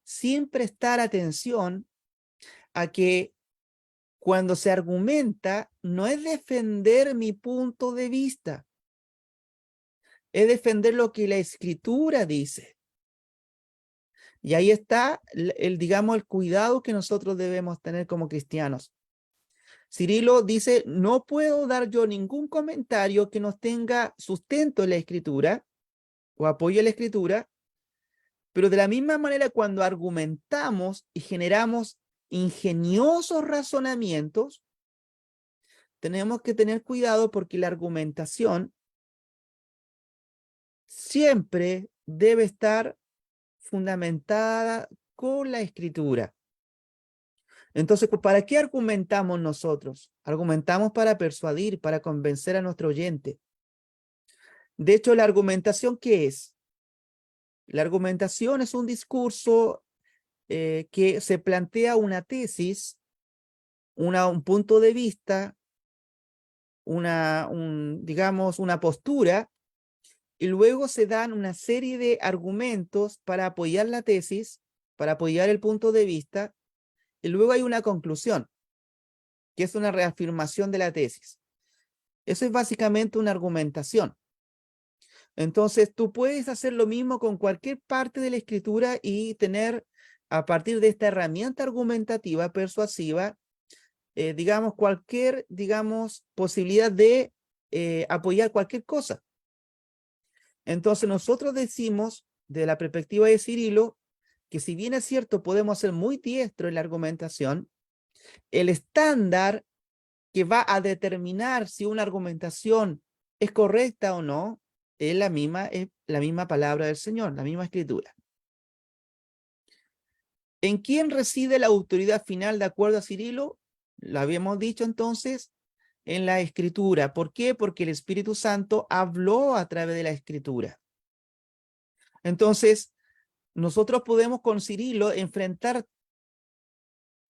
sin prestar atención a que cuando se argumenta no es defender mi punto de vista, es defender lo que la Escritura dice. Y ahí está digamos, el cuidado que nosotros debemos tener como cristianos. Cirilo dice, no puedo dar yo ningún comentario que no tenga sustento en la Escritura o apoyo en la Escritura, pero de la misma manera cuando argumentamos y generamos ingeniosos razonamientos, tenemos que tener cuidado porque la argumentación siempre debe estar fundamentada con la Escritura. Entonces, ¿para qué argumentamos nosotros? Argumentamos para persuadir, para convencer a nuestro oyente. De hecho, la argumentación, ¿qué es? La argumentación es un discurso que se plantea una tesis, un punto de vista, digamos, una postura, y luego se dan una serie de argumentos para apoyar la tesis, para apoyar el punto de vista, y luego hay una conclusión, que es una reafirmación de la tesis. Eso es básicamente una argumentación. Entonces, tú puedes hacer lo mismo con cualquier parte de la escritura y tener, a partir de esta herramienta argumentativa, persuasiva, digamos, cualquier, digamos, posibilidad de apoyar cualquier cosa. Entonces, nosotros decimos, de la perspectiva de Cirilo, que si bien es cierto, podemos ser muy diestros en la argumentación, el estándar que va a determinar si una argumentación es correcta o no, es la misma palabra del Señor, la misma escritura. ¿En quién reside la autoridad final de acuerdo a Cirilo? Lo habíamos dicho entonces, en la escritura. ¿Por qué? Porque el Espíritu Santo habló a través de la escritura. Entonces, nosotros podemos con Cirilo enfrentar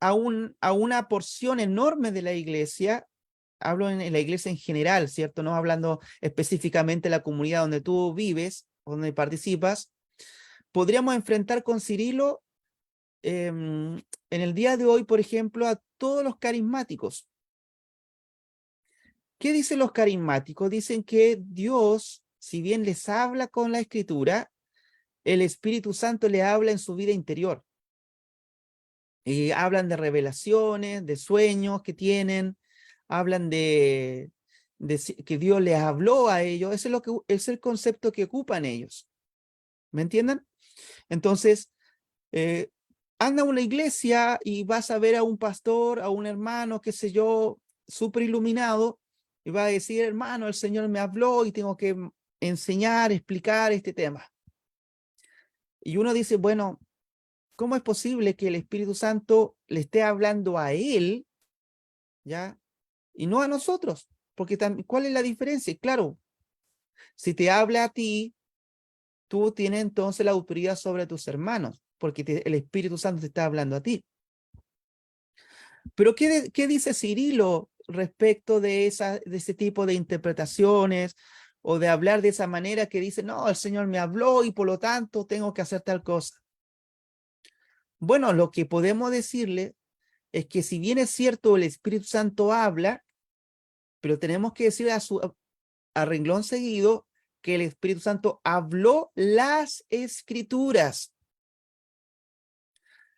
a una porción enorme de la iglesia. Hablo en la iglesia en general, ¿cierto? No hablando específicamente de la comunidad donde tú vives, donde participas. Podríamos enfrentar con Cirilo en el día de hoy, por ejemplo, a todos los carismáticos. ¿Qué dicen los carismáticos? Dicen que Dios, si bien les habla con la Escritura, el Espíritu Santo le habla en su vida interior. Y hablan de revelaciones, de sueños que tienen, hablan de que Dios les habló a ellos. Ese es el concepto que ocupan ellos. ¿Me entienden? Entonces, anda a una iglesia y vas a ver a un pastor, a un hermano, qué sé yo, súper iluminado, y va a decir, hermano, el Señor me habló y tengo que enseñar, explicar este tema. Y uno dice, bueno, ¿cómo es posible que el Espíritu Santo le esté hablando a él, ya, y no a nosotros? Porque ¿cuál es la diferencia? Claro, si te habla a ti, tú tienes entonces la autoridad sobre tus hermanos, porque el Espíritu Santo te está hablando a ti. Pero ¿qué dice Cirilo respecto de ese tipo de interpretaciones o de hablar de esa manera que dice, no, el Señor me habló y por lo tanto tengo que hacer tal cosa? Bueno, lo que podemos decirle es que si bien es cierto el Espíritu Santo habla, pero tenemos que decir a renglón seguido que el Espíritu Santo habló las Escrituras.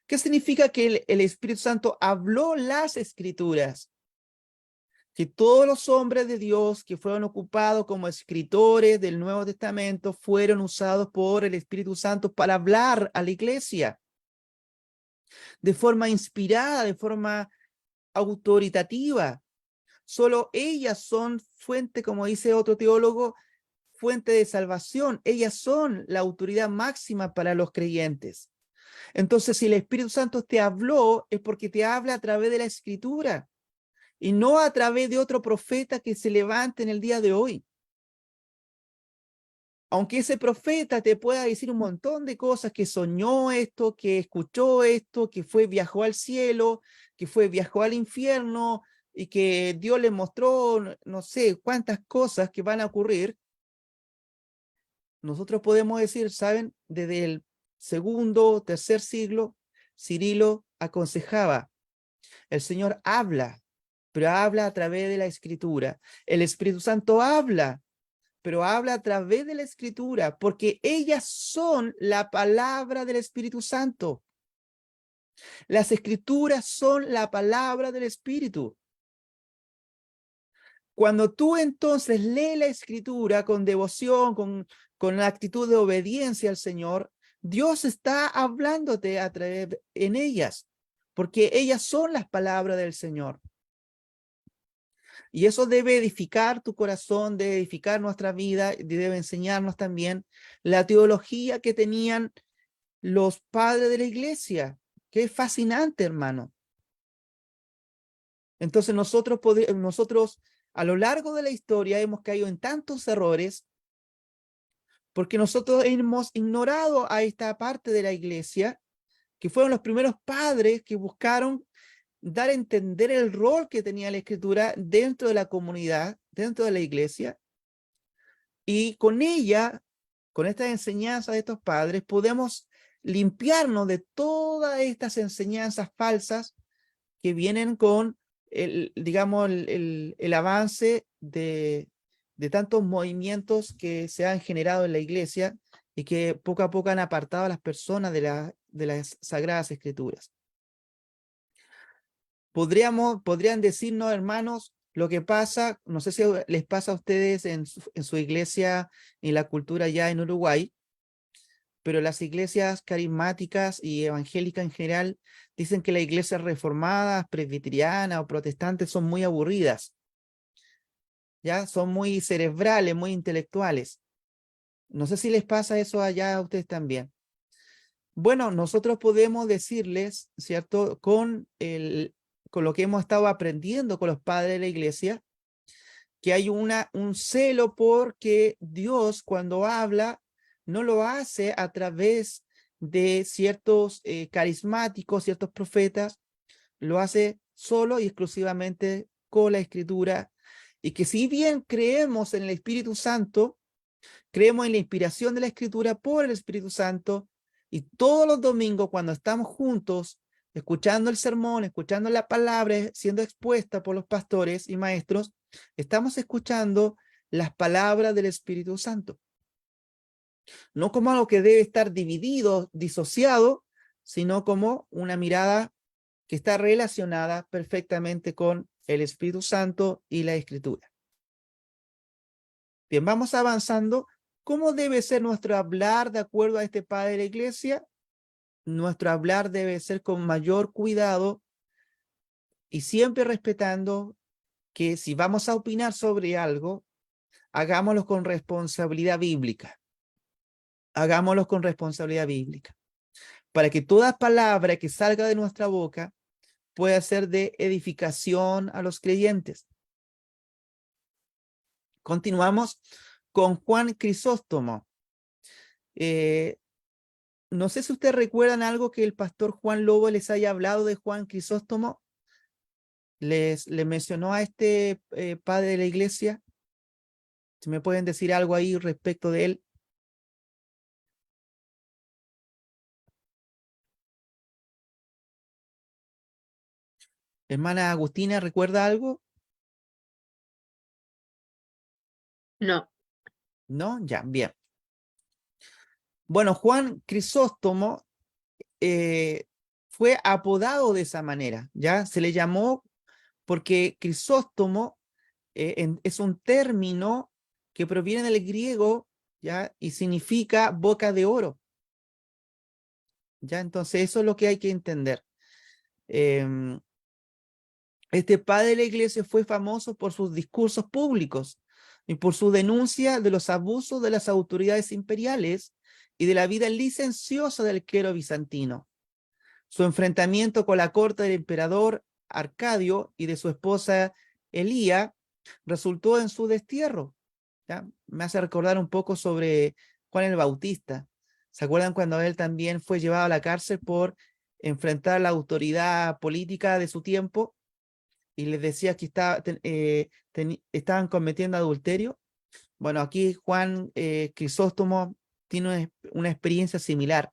¿Qué significa que el Espíritu Santo habló las Escrituras? Que todos los hombres de Dios que fueron ocupados como escritores del Nuevo Testamento fueron usados por el Espíritu Santo para hablar a la iglesia de forma inspirada, de forma autoritativa. Solo ellas son fuente, como dice otro teólogo, fuente de salvación. Ellas son la autoridad máxima para los creyentes. Entonces, si el Espíritu Santo te habló, es porque te habla a través de la Escritura y no a través de otro profeta que se levante en el día de hoy. Aunque ese profeta te pueda decir un montón de cosas, que soñó esto, que escuchó esto, que viajó al cielo, que viajó al infierno y que Dios le mostró no sé cuántas cosas que van a ocurrir, nosotros podemos decir, ¿saben? Desde el segundo, tercer siglo, Cirilo aconsejaba, el Señor habla, pero habla a través de la Escritura. El Espíritu Santo habla, pero habla a través de la Escritura, porque ellas son la palabra del Espíritu Santo. Las Escrituras son la palabra del Espíritu. Cuando tú entonces lees la Escritura con devoción, con la actitud de obediencia al Señor, Dios está hablándote a través en ellas, porque ellas son las palabras del Señor. Y eso debe edificar tu corazón, debe edificar nuestra vida, debe enseñarnos también la teología que tenían los padres de la iglesia, que es fascinante, hermano. Entonces nosotros a lo largo de la historia hemos caído en tantos errores porque nosotros hemos ignorado a esta parte de la iglesia, que fueron los primeros padres que buscaron dar a entender el rol que tenía la Escritura dentro de la comunidad, dentro de la iglesia, y con ella, con esta enseñanza de estos padres, podemos limpiarnos de todas estas enseñanzas falsas que vienen con digamos, el avance de tantos movimientos que se han generado en la iglesia y que poco a poco han apartado a las personas de las Sagradas Escrituras. Podrían decirnos, hermanos, lo que pasa, no sé si les pasa a ustedes en su iglesia, en la cultura ya en Uruguay, pero las iglesias carismáticas y evangélicas en general dicen que las iglesias reformadas, presbiterianas o protestantes son muy aburridas, ¿ya? Son muy cerebrales, muy intelectuales. No sé si les pasa eso allá a ustedes también. Bueno, nosotros podemos decirles, ¿cierto? Con lo que hemos estado aprendiendo con los padres de la iglesia, que hay un celo porque Dios cuando habla no lo hace a través de ciertos carismáticos, ciertos profetas, lo hace solo y exclusivamente con la Escritura, y que si bien creemos en el Espíritu Santo, creemos en la inspiración de la Escritura por el Espíritu Santo, y todos los domingos cuando estamos juntos, escuchando el sermón, escuchando la palabra, siendo expuesta por los pastores y maestros, estamos escuchando las palabras del Espíritu Santo. No como algo que debe estar dividido, disociado, sino como una mirada que está relacionada perfectamente con el Espíritu Santo y la Escritura. Bien, vamos avanzando. ¿Cómo debe ser nuestro hablar de acuerdo a este padre de la iglesia? Nuestro hablar debe ser con mayor cuidado y siempre respetando que si vamos a opinar sobre algo, hagámoslo con responsabilidad bíblica. Hagámoslo con responsabilidad bíblica. Para que toda palabra que salga de nuestra boca pueda ser de edificación a los creyentes. Continuamos con Juan Crisóstomo. No sé si ustedes recuerdan algo que el pastor Juan Lobo les haya hablado de Juan Crisóstomo. Les mencionó a este padre de la iglesia. Si me pueden decir algo ahí respecto de él. Hermana Agustina, ¿recuerda algo? No. ¿No? Ya, bien. Bueno, Juan Crisóstomo fue apodado de esa manera, ¿ya? Se le llamó porque Crisóstomo es un término que proviene del griego, ¿ya? Y significa boca de oro, ¿ya? Entonces eso es lo que hay que entender. Este padre de la iglesia fue famoso por sus discursos públicos y por su denuncia de los abusos de las autoridades imperiales y de la vida licenciosa del clero bizantino. Su enfrentamiento con la corte del emperador Arcadio y de su esposa Elía resultó en su destierro. ¿Ya? Me hace recordar un poco sobre Juan el Bautista. ¿Se acuerdan cuando él también fue llevado a la cárcel por enfrentar la autoridad política de su tiempo y les decía que estaban cometiendo adulterio? Bueno, aquí Juan Crisóstomo tiene una experiencia similar.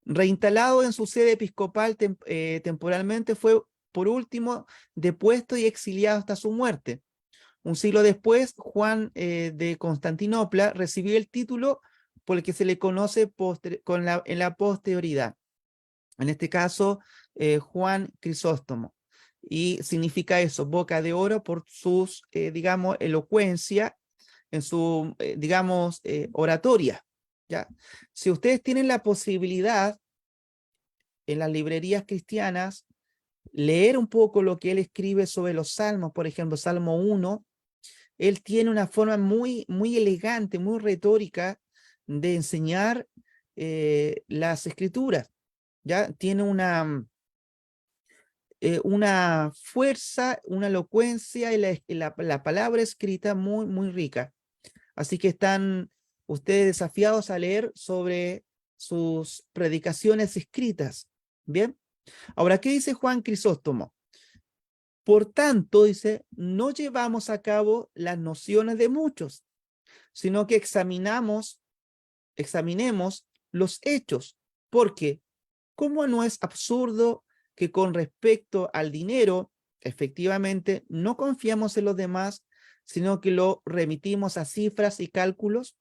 Reinstalado en su sede episcopal temporalmente, fue por último depuesto y exiliado hasta su muerte. Un siglo después, Juan de Constantinopla recibió el título por el que se le conoce en la posterioridad. En este caso, Juan Crisóstomo. Y significa eso, boca de oro, por sus, digamos, elocuencia en su, digamos, oratoria. ¿Ya? Si ustedes tienen la posibilidad en las librerías cristianas, leer un poco lo que él escribe sobre los salmos, por ejemplo, Salmo 1, él tiene una forma muy, muy elegante, muy retórica de enseñar las escrituras. ¿Ya? Tiene una fuerza, una elocuencia y la palabra escrita muy, muy rica. Así que están ustedes desafiados a leer sobre sus predicaciones escritas. ¿Bien? Ahora, ¿qué dice Juan Crisóstomo? Por tanto, dice, no llevamos a cabo las nociones de muchos, sino que examinemos los hechos, porque ¿cómo no es absurdo que con respecto al dinero, efectivamente, no confiamos en los demás, sino que lo remitimos a cifras y cálculos?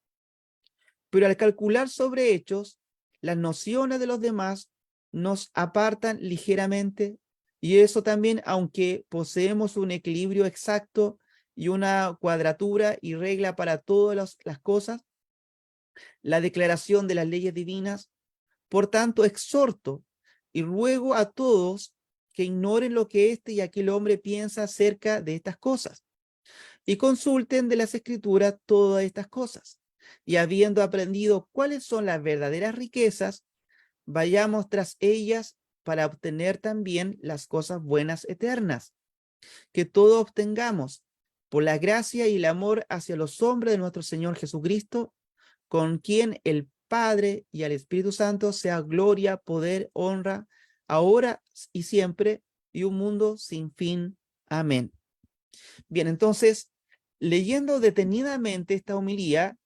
Pero al calcular sobre hechos, las nociones de los demás nos apartan ligeramente, y eso también, aunque poseemos un equilibrio exacto y una cuadratura y regla para todas las cosas, la declaración de las leyes divinas. Por tanto, exhorto y ruego a todos que ignoren lo que este y aquel hombre piensa acerca de estas cosas, y consulten de las escrituras todas estas cosas, y habiendo aprendido cuáles son las verdaderas riquezas, vayamos tras ellas para obtener también las cosas buenas eternas, que todo obtengamos por la gracia y el amor hacia los hombres de nuestro Señor Jesucristo, con quien el Padre y al Espíritu Santo sea gloria, poder, honra, ahora y siempre, y un mundo sin fin. Amén. Bien, entonces, leyendo detenidamente esta homilía,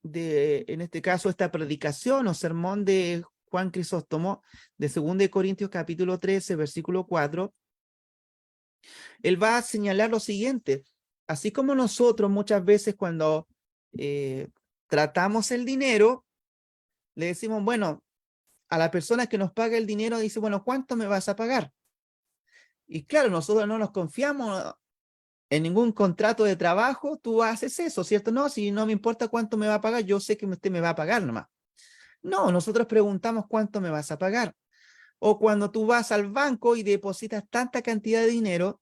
en este caso esta predicación o sermón de Juan Crisóstomo, de 2 Corintios capítulo 13, versículo 4, él va a señalar lo siguiente: así como nosotros muchas veces cuando tratamos el dinero, le decimos, bueno, a la persona que nos paga el dinero, dice, bueno, ¿cuánto me vas a pagar? Y claro, nosotros no nos confiamos en ningún contrato de trabajo, tú haces eso, ¿cierto? No, si no me importa cuánto me va a pagar, yo sé que usted me va a pagar nomás. No, nosotros preguntamos cuánto me vas a pagar. O cuando tú vas al banco y depositas tanta cantidad de dinero,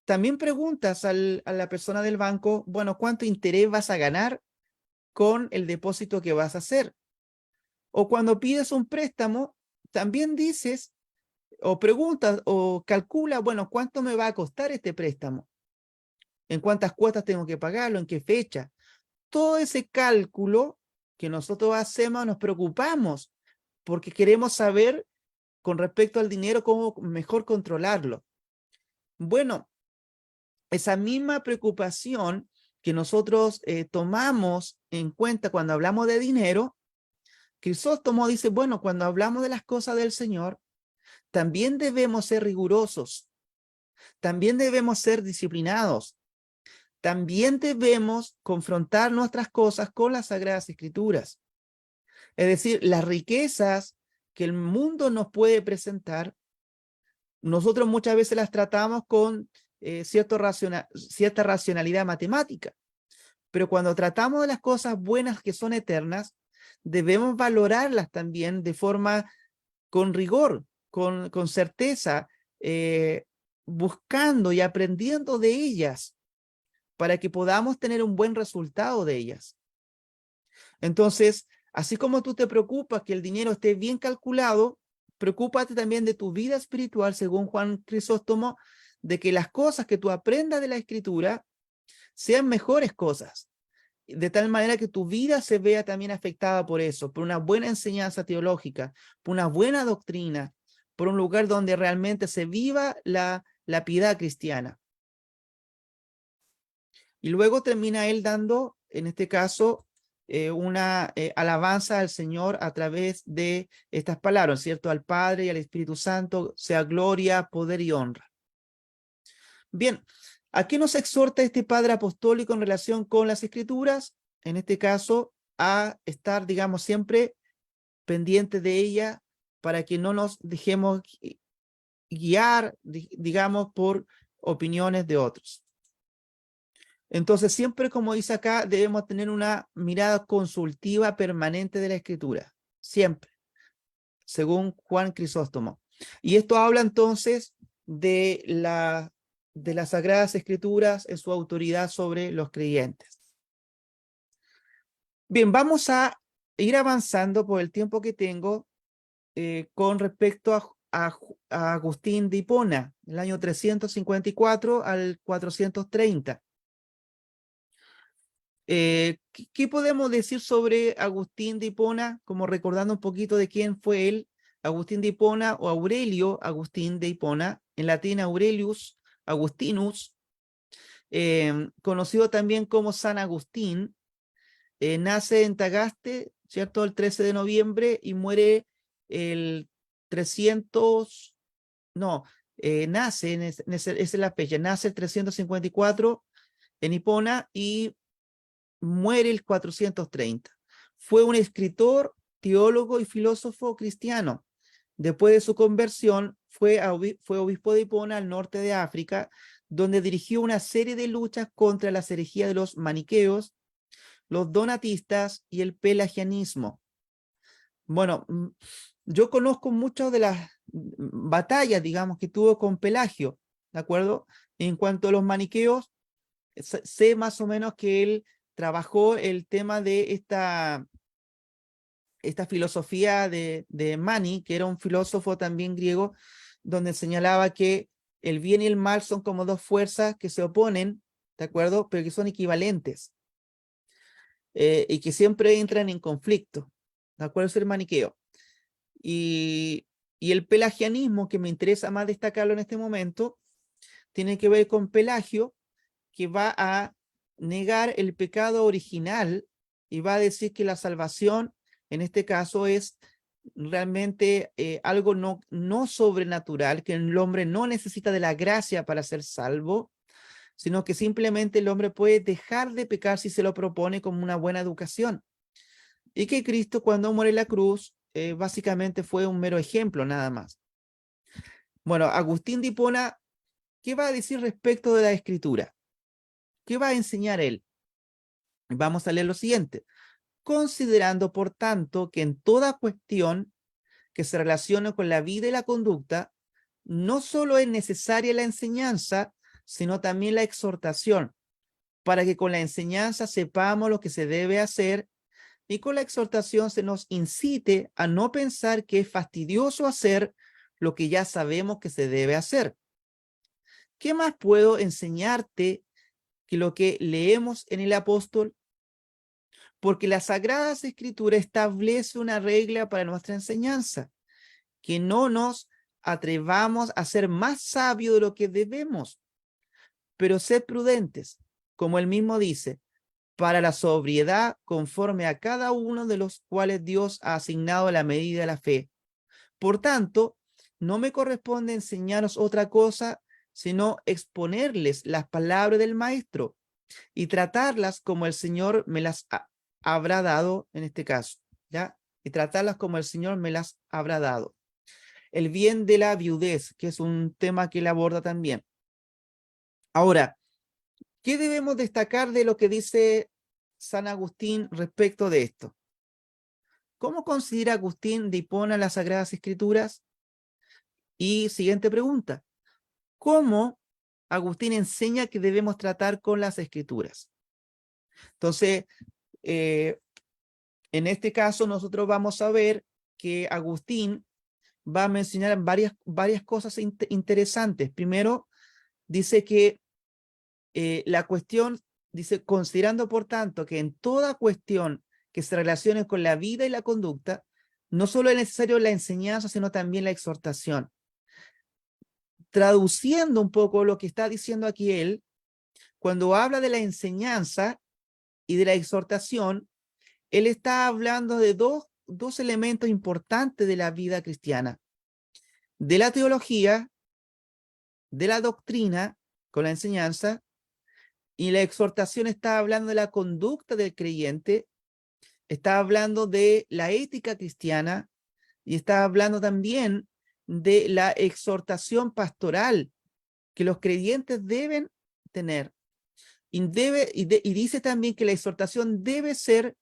también preguntas a la persona del banco, bueno, ¿cuánto interés vas a ganar con el depósito que vas a hacer? O cuando pides un préstamo, también dices, o preguntas, o calcula, bueno, ¿cuánto me va a costar este préstamo? ¿En cuántas cuotas tengo que pagarlo? ¿En qué fecha? Todo ese cálculo que nosotros hacemos, nos preocupamos porque queremos saber con respecto al dinero cómo mejor controlarlo. Bueno, esa misma preocupación que nosotros tomamos en cuenta cuando hablamos de dinero, Crisóstomo dice, bueno, cuando hablamos de las cosas del Señor, también debemos ser rigurosos, también debemos ser disciplinados, también debemos confrontar nuestras cosas con las Sagradas Escrituras. Es decir, las riquezas que el mundo nos puede presentar, nosotros muchas veces las tratamos con cierta racionalidad matemática, pero cuando tratamos de las cosas buenas que son eternas, debemos valorarlas también de forma con rigor, con certeza, buscando y aprendiendo de ellas para que podamos tener un buen resultado de ellas. Entonces, así como tú te preocupas que el dinero esté bien calculado, preocúpate también de tu vida espiritual, según Juan Crisóstomo, de que las cosas que tú aprendas de la Escritura sean mejores cosas, de tal manera que tu vida se vea también afectada por eso, por una buena enseñanza teológica, por una buena doctrina, por un lugar donde realmente se viva la piedad cristiana. Y luego termina él dando, en este caso, una alabanza al Señor a través de estas palabras, ¿cierto? Al Padre y al Espíritu Santo sea gloria, poder y honra. Bien, ¿a qué nos exhorta este Padre Apostólico en relación con las Escrituras? En este caso, a estar, digamos, siempre pendientes de ella para que no nos dejemos guiar, digamos, por opiniones de otros. Entonces, siempre, como dice acá, debemos tener una mirada consultiva permanente de la Escritura, siempre, según Juan Crisóstomo. Y esto habla entonces de las Sagradas Escrituras en su autoridad sobre los creyentes. Bien, vamos a ir avanzando por el tiempo que tengo con respecto a Agustín de Hipona, el año 354 al 430. ¿Qué podemos decir sobre Agustín de Hipona? Como recordando un poquito de quién fue él. Agustín de Hipona o Aurelio Agustín de Hipona, en latín Aurelius Augustinus, conocido también como San Agustín, nace en Tagaste, ¿cierto? El 13 de noviembre y muere el 300, no, nace, esa es la fecha, nace el 354 en Hipona y muere el 430. Fue un escritor, teólogo y filósofo cristiano. Después de su conversión, fue obispo de Hipona, al norte de África, donde dirigió una serie de luchas contra las herejías de los maniqueos, los donatistas y el pelagianismo. Bueno, yo conozco muchas de las batallas, digamos, que tuvo con Pelagio, ¿de acuerdo? En cuanto a los maniqueos, sé más o menos que él trabajó el tema de esta filosofía de Mani, que era un filósofo también griego, donde señalaba que el bien y el mal son como dos fuerzas que se oponen, ¿de acuerdo? Pero que son equivalentes y que siempre entran en conflicto, ¿de acuerdo? Es el maniqueo. Y el pelagianismo, que me interesa más destacarlo en este momento, tiene que ver con Pelagio, que va a negar el pecado original y va a decir que la salvación, en este caso, es realmente algo no sobrenatural, que el hombre no necesita de la gracia para ser salvo, sino que simplemente el hombre puede dejar de pecar si se lo propone como una buena educación. Y que Cristo, cuando muere en la cruz, básicamente fue un mero ejemplo, nada más. Bueno, Agustín de Hipona, ¿qué va a decir respecto de la Escritura? ¿Qué va a enseñar él? Vamos a leer lo siguiente. Considerando, por tanto, que en toda cuestión que se relaciona con la vida y la conducta, no solo es necesaria la enseñanza, sino también la exhortación, para que con la enseñanza sepamos lo que se debe hacer y con la exhortación se nos incite a no pensar que es fastidioso hacer lo que ya sabemos que se debe hacer. ¿Qué más puedo enseñarte que lo que leemos en el apóstol? Porque las Sagradas Escrituras establece una regla para nuestra enseñanza, que no nos atrevamos a ser más sabios de lo que debemos, pero sed prudentes, como él mismo dice, para la sobriedad conforme a cada uno de los cuales Dios ha asignado la medida de la fe. Por tanto, no me corresponde enseñaros otra cosa, sino exponerles las palabras del Maestro y tratarlas como el Señor me las habrá dado en este caso, ¿ya? Y tratarlas como el Señor me las habrá dado. El bien de la viudez, que es un tema que él aborda también. Ahora, ¿qué debemos destacar de lo que dice San Agustín respecto de esto? ¿Cómo considera Agustín de Hipona las Sagradas Escrituras? Y siguiente pregunta, cómo Agustín enseña que debemos tratar con las escrituras. Entonces, en este caso nosotros vamos a ver que Agustín va a mencionar varias cosas interesantes. Primero, dice que la cuestión, dice, considerando por tanto que en toda cuestión que se relacione con la vida y la conducta, no solo es necesario la enseñanza, sino también la exhortación. Traduciendo un poco lo que está diciendo aquí él, cuando habla de la enseñanza y de la exhortación, él está hablando de dos elementos importantes de la vida cristiana: de la teología, de la doctrina con la enseñanza, y la exhortación está hablando de la conducta del creyente, está hablando de la ética cristiana y está hablando también de la exhortación pastoral que los creyentes deben tener. Y dice también que la exhortación debe ser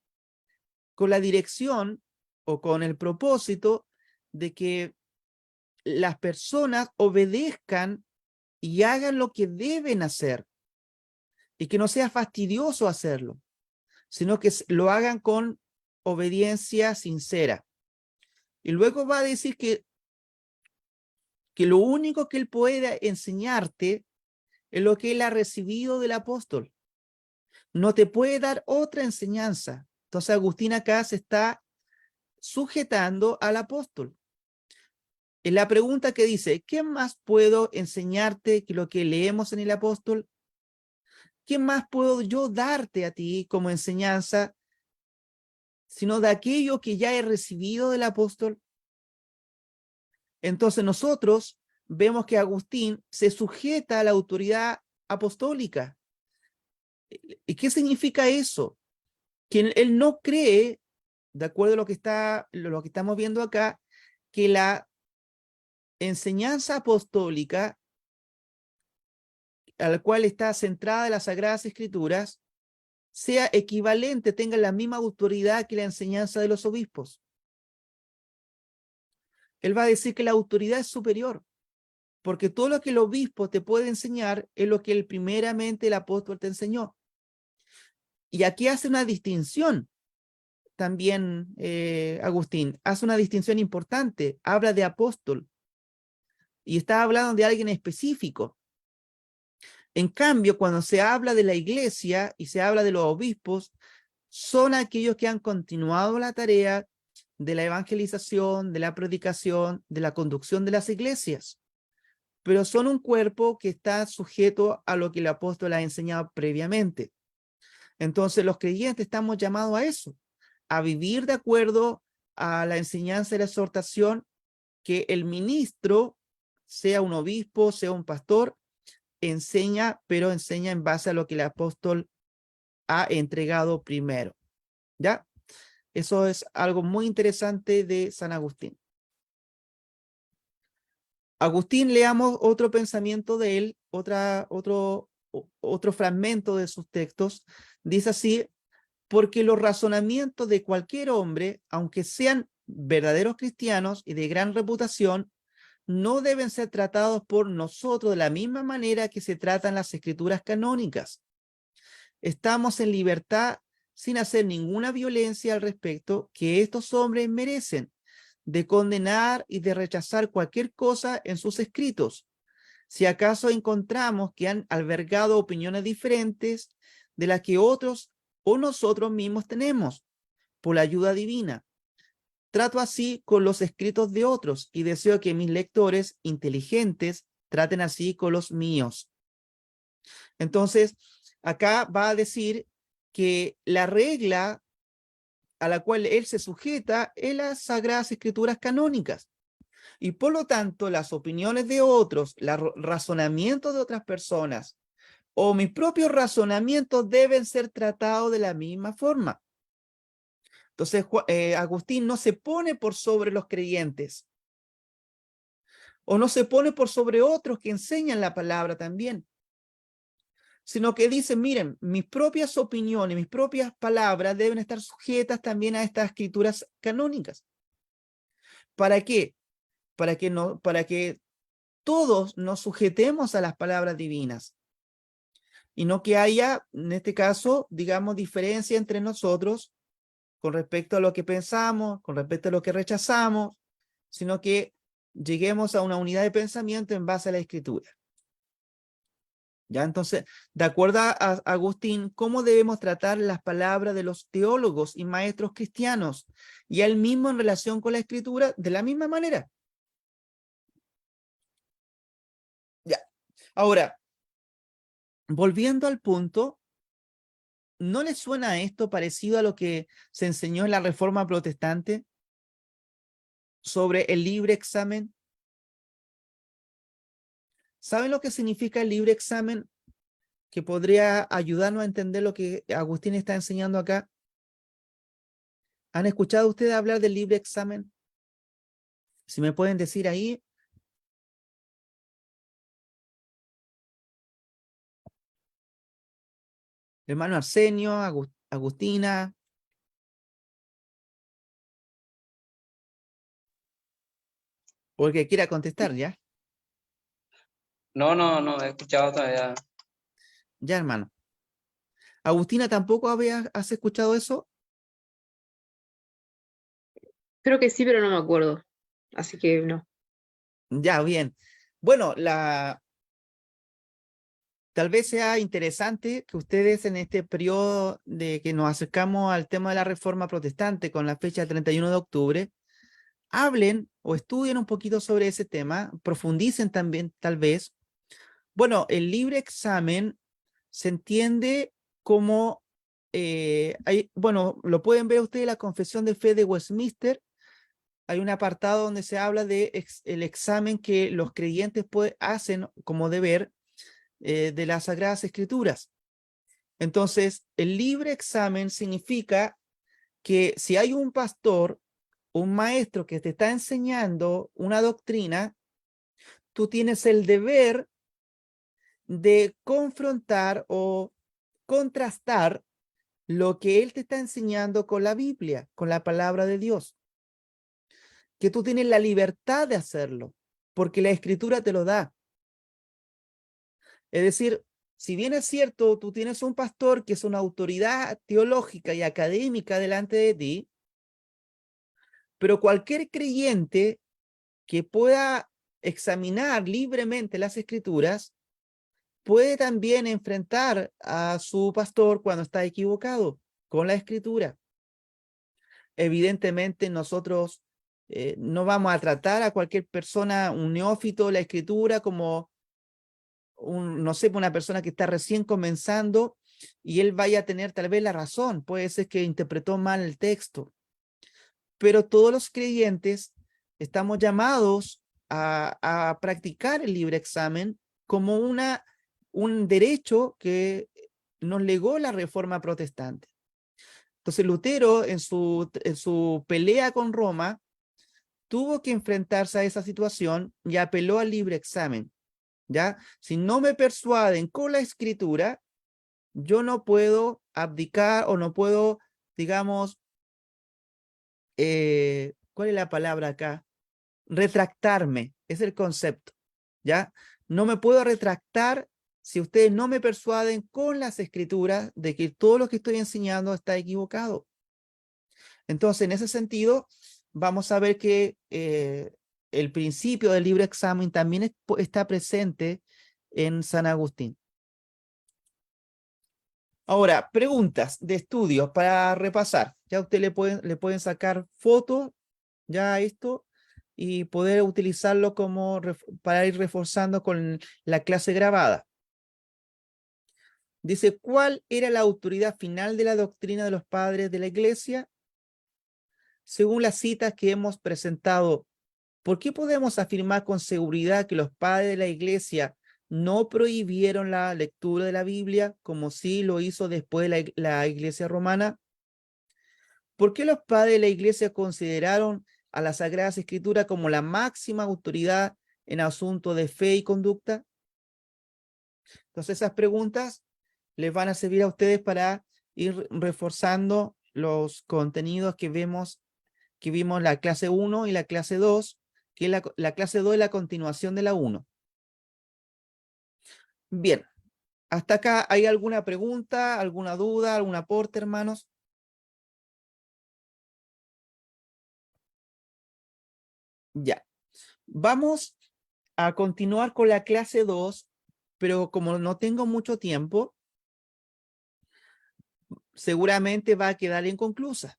con la dirección o con el propósito de que las personas obedezcan y hagan lo que deben hacer, y que no sea fastidioso hacerlo, sino que lo hagan con obediencia sincera. Y luego va a decir que lo único que él puede enseñarte es lo que él ha recibido del apóstol. No te puede dar otra enseñanza. Entonces Agustín acá se está sujetando al apóstol. En la pregunta que dice, ¿qué más puedo enseñarte que lo que leemos en el apóstol? ¿Qué más puedo yo darte a ti como enseñanza, sino de aquello que ya he recibido del apóstol? Entonces nosotros vemos que Agustín se sujeta a la autoridad apostólica. ¿Y qué significa eso? Que él no cree, de acuerdo a lo que estamos viendo acá, que la enseñanza apostólica, a la cual está centrada las Sagradas Escrituras, sea equivalente, tenga la misma autoridad que la enseñanza de los obispos. Él va a decir que la autoridad es superior, porque todo lo que el obispo te puede enseñar es lo que primeramente el apóstol te enseñó. Y aquí hace una distinción también, Agustín, hace una distinción importante, habla de apóstol, y está hablando de alguien específico. En cambio, cuando se habla de la iglesia y se habla de los obispos, son aquellos que han continuado la tarea de la evangelización, de la predicación, de la conducción de las iglesias, pero son un cuerpo que está sujeto a lo que el apóstol ha enseñado previamente. Entonces los creyentes estamos llamados a eso, a vivir de acuerdo a la enseñanza y la exhortación que el ministro, sea un obispo, sea un pastor, enseña, pero enseña en base a lo que el apóstol ha entregado primero. ¿Ya? Eso es algo muy interesante de San Agustín. Agustín, leamos otro pensamiento de él, otro fragmento de sus textos. Dice así: porque los razonamientos de cualquier hombre, aunque sean verdaderos cristianos y de gran reputación, no deben ser tratados por nosotros de la misma manera que se tratan las escrituras canónicas. Estamos en libertad sin hacer ninguna violencia al respecto que estos hombres merecen, de condenar y de rechazar cualquier cosa en sus escritos, si acaso encontramos que han albergado opiniones diferentes de las que otros o nosotros mismos tenemos, por la ayuda divina. Trato así con los escritos de otros y deseo que mis lectores inteligentes traten así con los míos. Entonces, acá va a decir que la regla a la cual él se sujeta es las Sagradas Escrituras canónicas. Y por lo tanto, las opiniones de otros, los razonamientos de otras personas o mis propios razonamientos deben ser tratados de la misma forma. Entonces, Agustín no se pone por sobre los creyentes o no se pone por sobre otros que enseñan la palabra también, sino que dice, miren, mis propias opiniones, mis propias palabras deben estar sujetas también a estas escrituras canónicas. ¿Para qué? Para que todos nos sujetemos a las palabras divinas y no que haya, en este caso, digamos, diferencia entre nosotros con respecto a lo que pensamos, con respecto a lo que rechazamos, sino que lleguemos a una unidad de pensamiento en base a la Escritura. ¿Ya? Entonces, de acuerdo a Agustín, ¿cómo debemos tratar las palabras de los teólogos y maestros cristianos? Y él mismo en relación con la Escritura, de la misma manera. Ya. Ahora, volviendo al punto, ¿no les suena esto parecido a lo que se enseñó en la Reforma Protestante sobre el libre examen? ¿Saben lo que significa el libre examen? Que podría ayudarnos a entender lo que Agustín está enseñando acá. ¿Han escuchado ustedes hablar del libre examen? Si me pueden decir ahí. Hermano Arsenio, Agustina. O el que quiera contestar, ¿ya? No he escuchado todavía. Ya, hermano. Agustina, ¿tampoco has escuchado eso? Creo que sí, pero no me acuerdo. Así que no. Ya, bien. Bueno, tal vez sea interesante que ustedes en este periodo de que nos acercamos al tema de la Reforma Protestante con la fecha del 31 de octubre, hablen o estudien un poquito sobre ese tema, profundicen también, tal vez. Bueno, el libre examen se entiende como, bueno, lo pueden ver ustedes en la Confesión de Fe de Westminster. Hay un apartado donde se habla de el examen que los creyentes hacen como deber de las Sagradas Escrituras. Entonces, el libre examen significa que si hay un pastor, un maestro que te está enseñando una doctrina, tú tienes el deber de confrontar o contrastar lo que él te está enseñando con la Biblia, con la palabra de Dios. Que tú tienes la libertad de hacerlo, porque la Escritura te lo da. Es decir, si bien es cierto, tú tienes un pastor que es una autoridad teológica y académica delante de ti, pero cualquier creyente que pueda examinar libremente las Escrituras puede también enfrentar a su pastor cuando está equivocado con la Escritura. Evidentemente nosotros no vamos a tratar a cualquier persona, un neófito, la Escritura como no sé, una persona que está recién comenzando y él vaya a tener tal vez la razón, puede ser que interpretó mal el texto, pero todos los creyentes estamos llamados a practicar el libre examen como un derecho que nos legó la Reforma Protestante. Entonces Lutero en su pelea con Roma tuvo que enfrentarse a esa situación y apeló al libre examen. ¿Ya? Si no me persuaden con la Escritura, yo no puedo abdicar o no puedo, digamos, ¿cuál es la palabra acá? Retractarme, es el concepto, ¿ya? No me puedo retractar si ustedes no me persuaden con las Escrituras de que todo lo que estoy enseñando está equivocado. Entonces, en ese sentido, vamos a ver que el principio del libre examen también está presente en San Agustín. Ahora, preguntas de estudio para repasar. Ya usted le pueden sacar fotos ya a esto y poder utilizarlo para ir reforzando con la clase grabada. Dice, ¿cuál era la autoridad final de la doctrina de los padres de la Iglesia? Según las citas que hemos presentado, ¿por qué podemos afirmar con seguridad que los padres de la Iglesia no prohibieron la lectura de la Biblia como sí lo hizo después la Iglesia romana? ¿Por qué los padres de la Iglesia consideraron a las Sagradas Escrituras como la máxima autoridad en asuntos de fe y conducta? Entonces esas preguntas les van a servir a ustedes para ir reforzando los contenidos que vimos la clase 1 y la clase 2, que la clase 2 es la continuación de la 1. Bien, hasta acá, ¿hay alguna pregunta, alguna duda, algún aporte, hermanos? Ya. Vamos a continuar con la clase 2, pero como no tengo mucho tiempo, seguramente va a quedar inconclusa.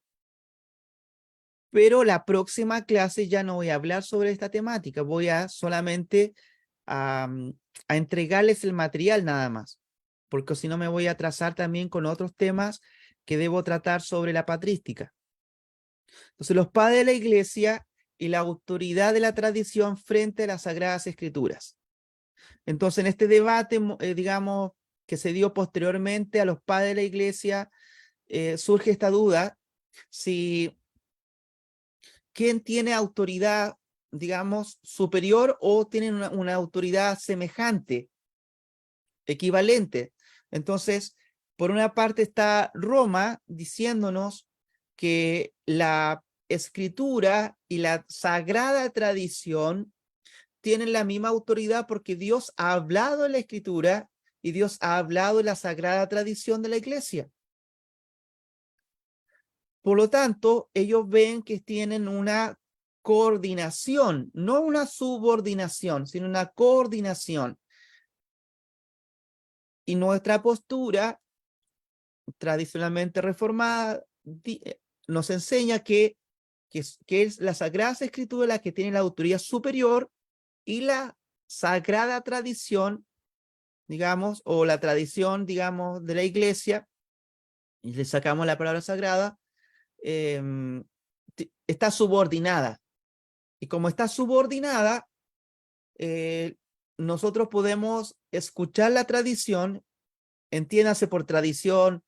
Pero la próxima clase ya no voy a hablar sobre esta temática, voy a solamente a entregarles el material nada más, porque si no me voy a atrasar también con otros temas que debo tratar sobre la patrística. Entonces, los padres de la iglesia y la autoridad de la tradición frente a las Sagradas Escrituras. Entonces, en este debate, digamos, que se dio posteriormente a los padres de la iglesia, surge esta duda, si quién tiene autoridad, digamos, superior o tienen una autoridad semejante, equivalente. Entonces, por una parte está Roma diciéndonos que la escritura y la sagrada tradición tienen la misma autoridad porque Dios ha hablado en la escritura y Dios ha hablado en la sagrada tradición de la iglesia. Por lo tanto, ellos ven que tienen una coordinación, no una subordinación, sino una coordinación. Y nuestra postura, tradicionalmente reformada, nos enseña que es la Sagrada Escritura la que tiene la autoridad superior y la sagrada tradición, digamos, o la tradición, digamos, de la iglesia, y le sacamos la palabra sagrada, está subordinada. Y como está subordinada, nosotros podemos escuchar la tradición, entiéndase por tradición,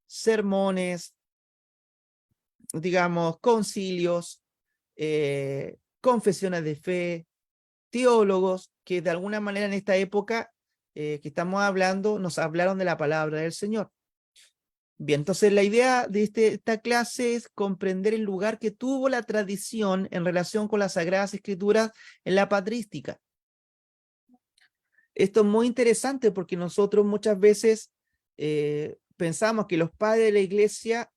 sermones, digamos, concilios, confesiones de fe, teólogos que de alguna manera en esta época que estamos hablando, nos hablaron de la palabra del Señor. Bien, entonces la idea de esta clase es comprender el lugar que tuvo la tradición en relación con las Sagradas Escrituras en la patrística. Esto es muy interesante porque nosotros muchas veces pensamos que los padres de la iglesia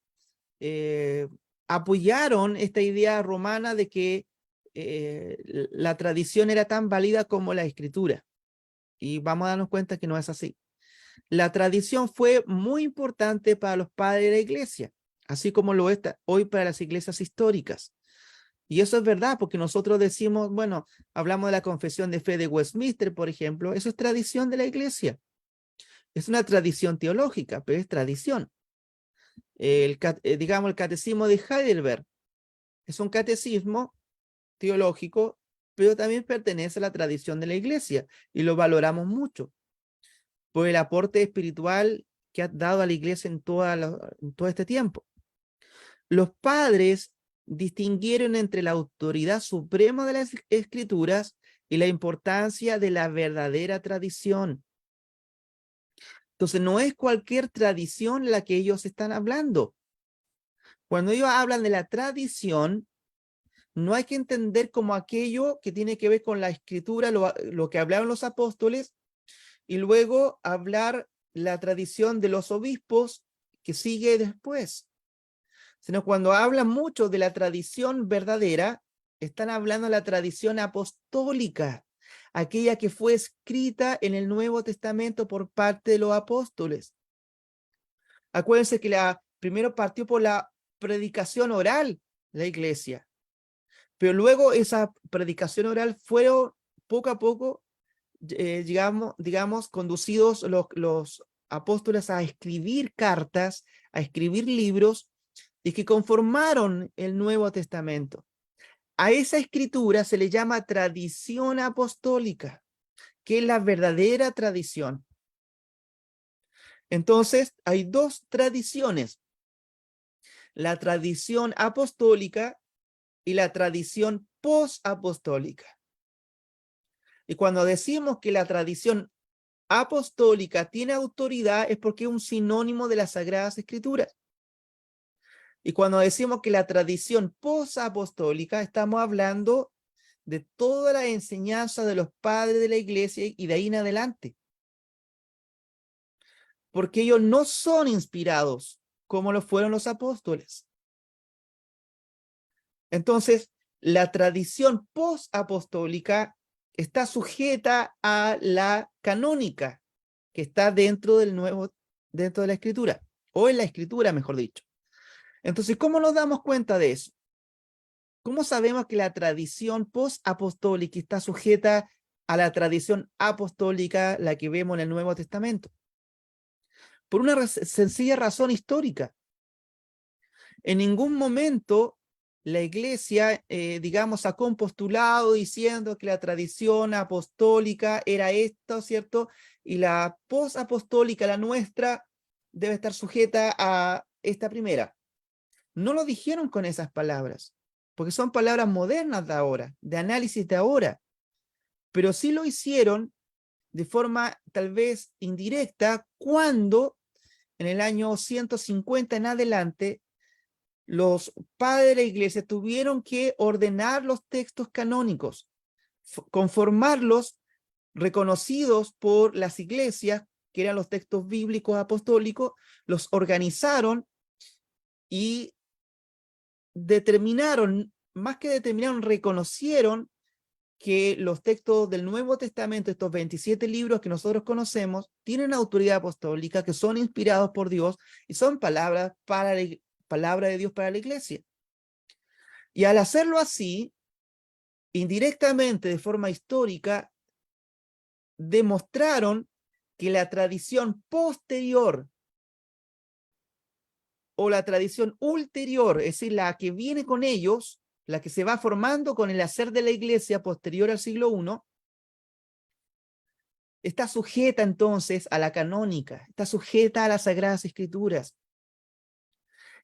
apoyaron esta idea romana de que la tradición era tan válida como la escritura. Y vamos a darnos cuenta que no es así. La tradición fue muy importante para los padres de la iglesia, así como lo es hoy para las iglesias históricas. Y eso es verdad, porque nosotros decimos, bueno, hablamos de la confesión de fe de Westminster, por ejemplo, eso es tradición de la iglesia. Es una tradición teológica, pero es tradición. Digamos, el catecismo de Heidelberg es un catecismo teológico, pero también pertenece a la tradición de la iglesia y lo valoramos mucho por el aporte espiritual que ha dado a la iglesia en todo este tiempo. Los padres distinguieron entre la autoridad suprema de las escrituras y la importancia de la verdadera tradición. Entonces, no es cualquier tradición la que ellos están hablando. Cuando ellos hablan de la tradición, no hay que entender como aquello que tiene que ver con la escritura, lo que hablaron los apóstoles, y luego hablar la tradición de los obispos que sigue después. Sino cuando hablan mucho de la tradición verdadera, están hablando de la tradición apostólica, aquella que fue escrita en el Nuevo Testamento por parte de los apóstoles. Acuérdense que primero partió por la predicación oral la iglesia, pero luego esa predicación oral fueron poco a poco, digamos, conducidos los apóstoles a escribir cartas, a escribir libros, y que conformaron el Nuevo Testamento. A esa escritura se le llama tradición apostólica, que es la verdadera tradición. Entonces, hay dos tradiciones: la tradición apostólica y la tradición posapostólica. Y cuando decimos que la tradición apostólica tiene autoridad, es porque es un sinónimo de las Sagradas Escrituras. Y cuando decimos que la tradición posapostólica, estamos hablando de toda la enseñanza de los padres de la iglesia y de ahí en adelante. porque ellos no son inspirados como lo fueron los apóstoles. Entonces, la tradición post-apostólica está sujeta a la canónica, que está dentro de la escritura, o en la escritura, mejor dicho. Entonces, ¿cómo nos damos cuenta de eso? ¿Cómo sabemos que la tradición post-apostólica está sujeta a la tradición apostólica, la que vemos en el Nuevo Testamento? Por una sencilla razón histórica. En ningún momento la iglesia, digamos, sacó un postulado diciendo que la tradición apostólica era esto, ¿cierto? Y la posapostólica, la nuestra, debe estar sujeta a esta primera. No lo dijeron con esas palabras, porque son palabras modernas de ahora, de análisis de ahora, pero sí lo hicieron de forma tal vez indirecta cuando en el año 150 en adelante los padres de la iglesia tuvieron que ordenar los textos canónicos, conformarlos, reconocidos por las iglesias, que eran los textos bíblicos apostólicos, los organizaron y determinaron, más que determinaron, reconocieron que los textos del Nuevo Testamento, estos 27 libros que nosotros conocemos, tienen autoridad apostólica, que son inspirados por Dios y son palabra de Dios para la iglesia. Y al hacerlo así, indirectamente, de forma histórica, demostraron que la tradición posterior o la tradición ulterior, es decir, la que viene con ellos, la que se va formando con el hacer de la iglesia posterior al siglo I, está sujeta entonces a la canónica, está sujeta a las Sagradas Escrituras.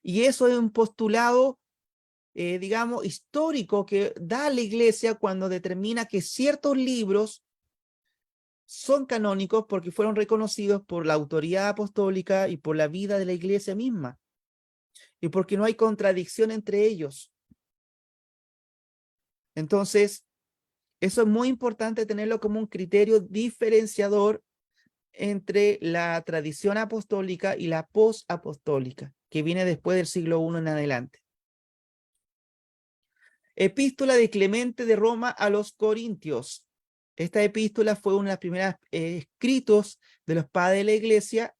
Y eso es un postulado, digamos, histórico que da la iglesia cuando determina que ciertos libros son canónicos porque fueron reconocidos por la autoridad apostólica y por la vida de la iglesia misma. Y porque no hay contradicción entre ellos. Entonces, eso es muy importante tenerlo como un criterio diferenciador entre la tradición apostólica y la posapostólica, que viene después del siglo I en adelante. Epístola de Clemente de Roma a los Corintios. Esta epístola fue una de las primeras escritos de los padres de la iglesia,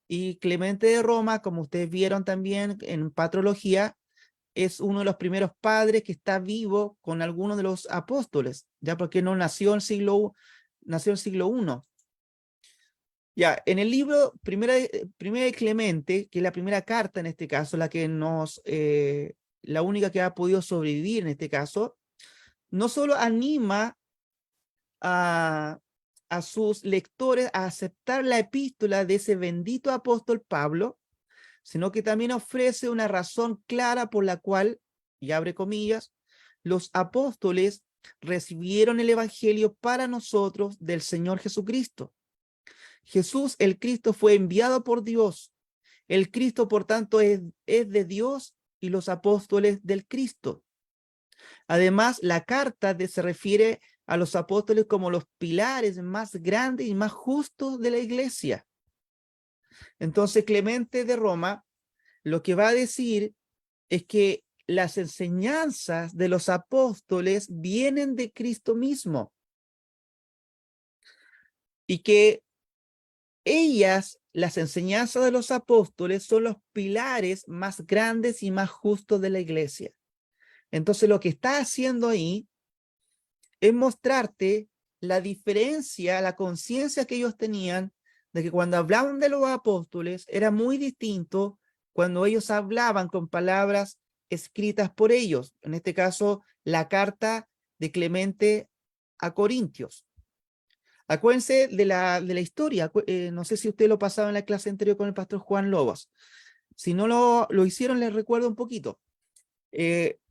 y Clemente de Roma, como ustedes vieron también en Patrología, es uno de los primeros padres que está vivo con algunos de los apóstoles, ya porque no nació en el siglo I. Ya, en el libro primera de Clemente, que es la primera carta en este caso, la que la única que ha podido sobrevivir en este caso, no solo anima a sus lectores a aceptar la epístola de ese bendito apóstol Pablo, sino que también ofrece una razón clara por la cual, y abre comillas, los apóstoles recibieron el evangelio para nosotros del Señor Jesucristo. Jesús, el Cristo, fue enviado por Dios. El Cristo, por tanto, es de Dios y los apóstoles del Cristo. Además, la carta se refiere a los apóstoles como los pilares más grandes y más justos de la iglesia. Entonces, Clemente de Roma lo que va a decir es que las enseñanzas de los apóstoles vienen de Cristo mismo y que las enseñanzas de los apóstoles, son los pilares más grandes y más justos de la iglesia. Entonces, lo que está haciendo ahí es mostrarte la diferencia, la conciencia que ellos tenían de que cuando hablaban de los apóstoles era muy distinto cuando ellos hablaban con palabras escritas por ellos. En este caso, la carta de Clemente a Corintios. Acuérdense de la historia. No sé si usted lo pasaba en la clase anterior con el pastor Juan Lobos. Si no lo hicieron, les recuerdo un poquito.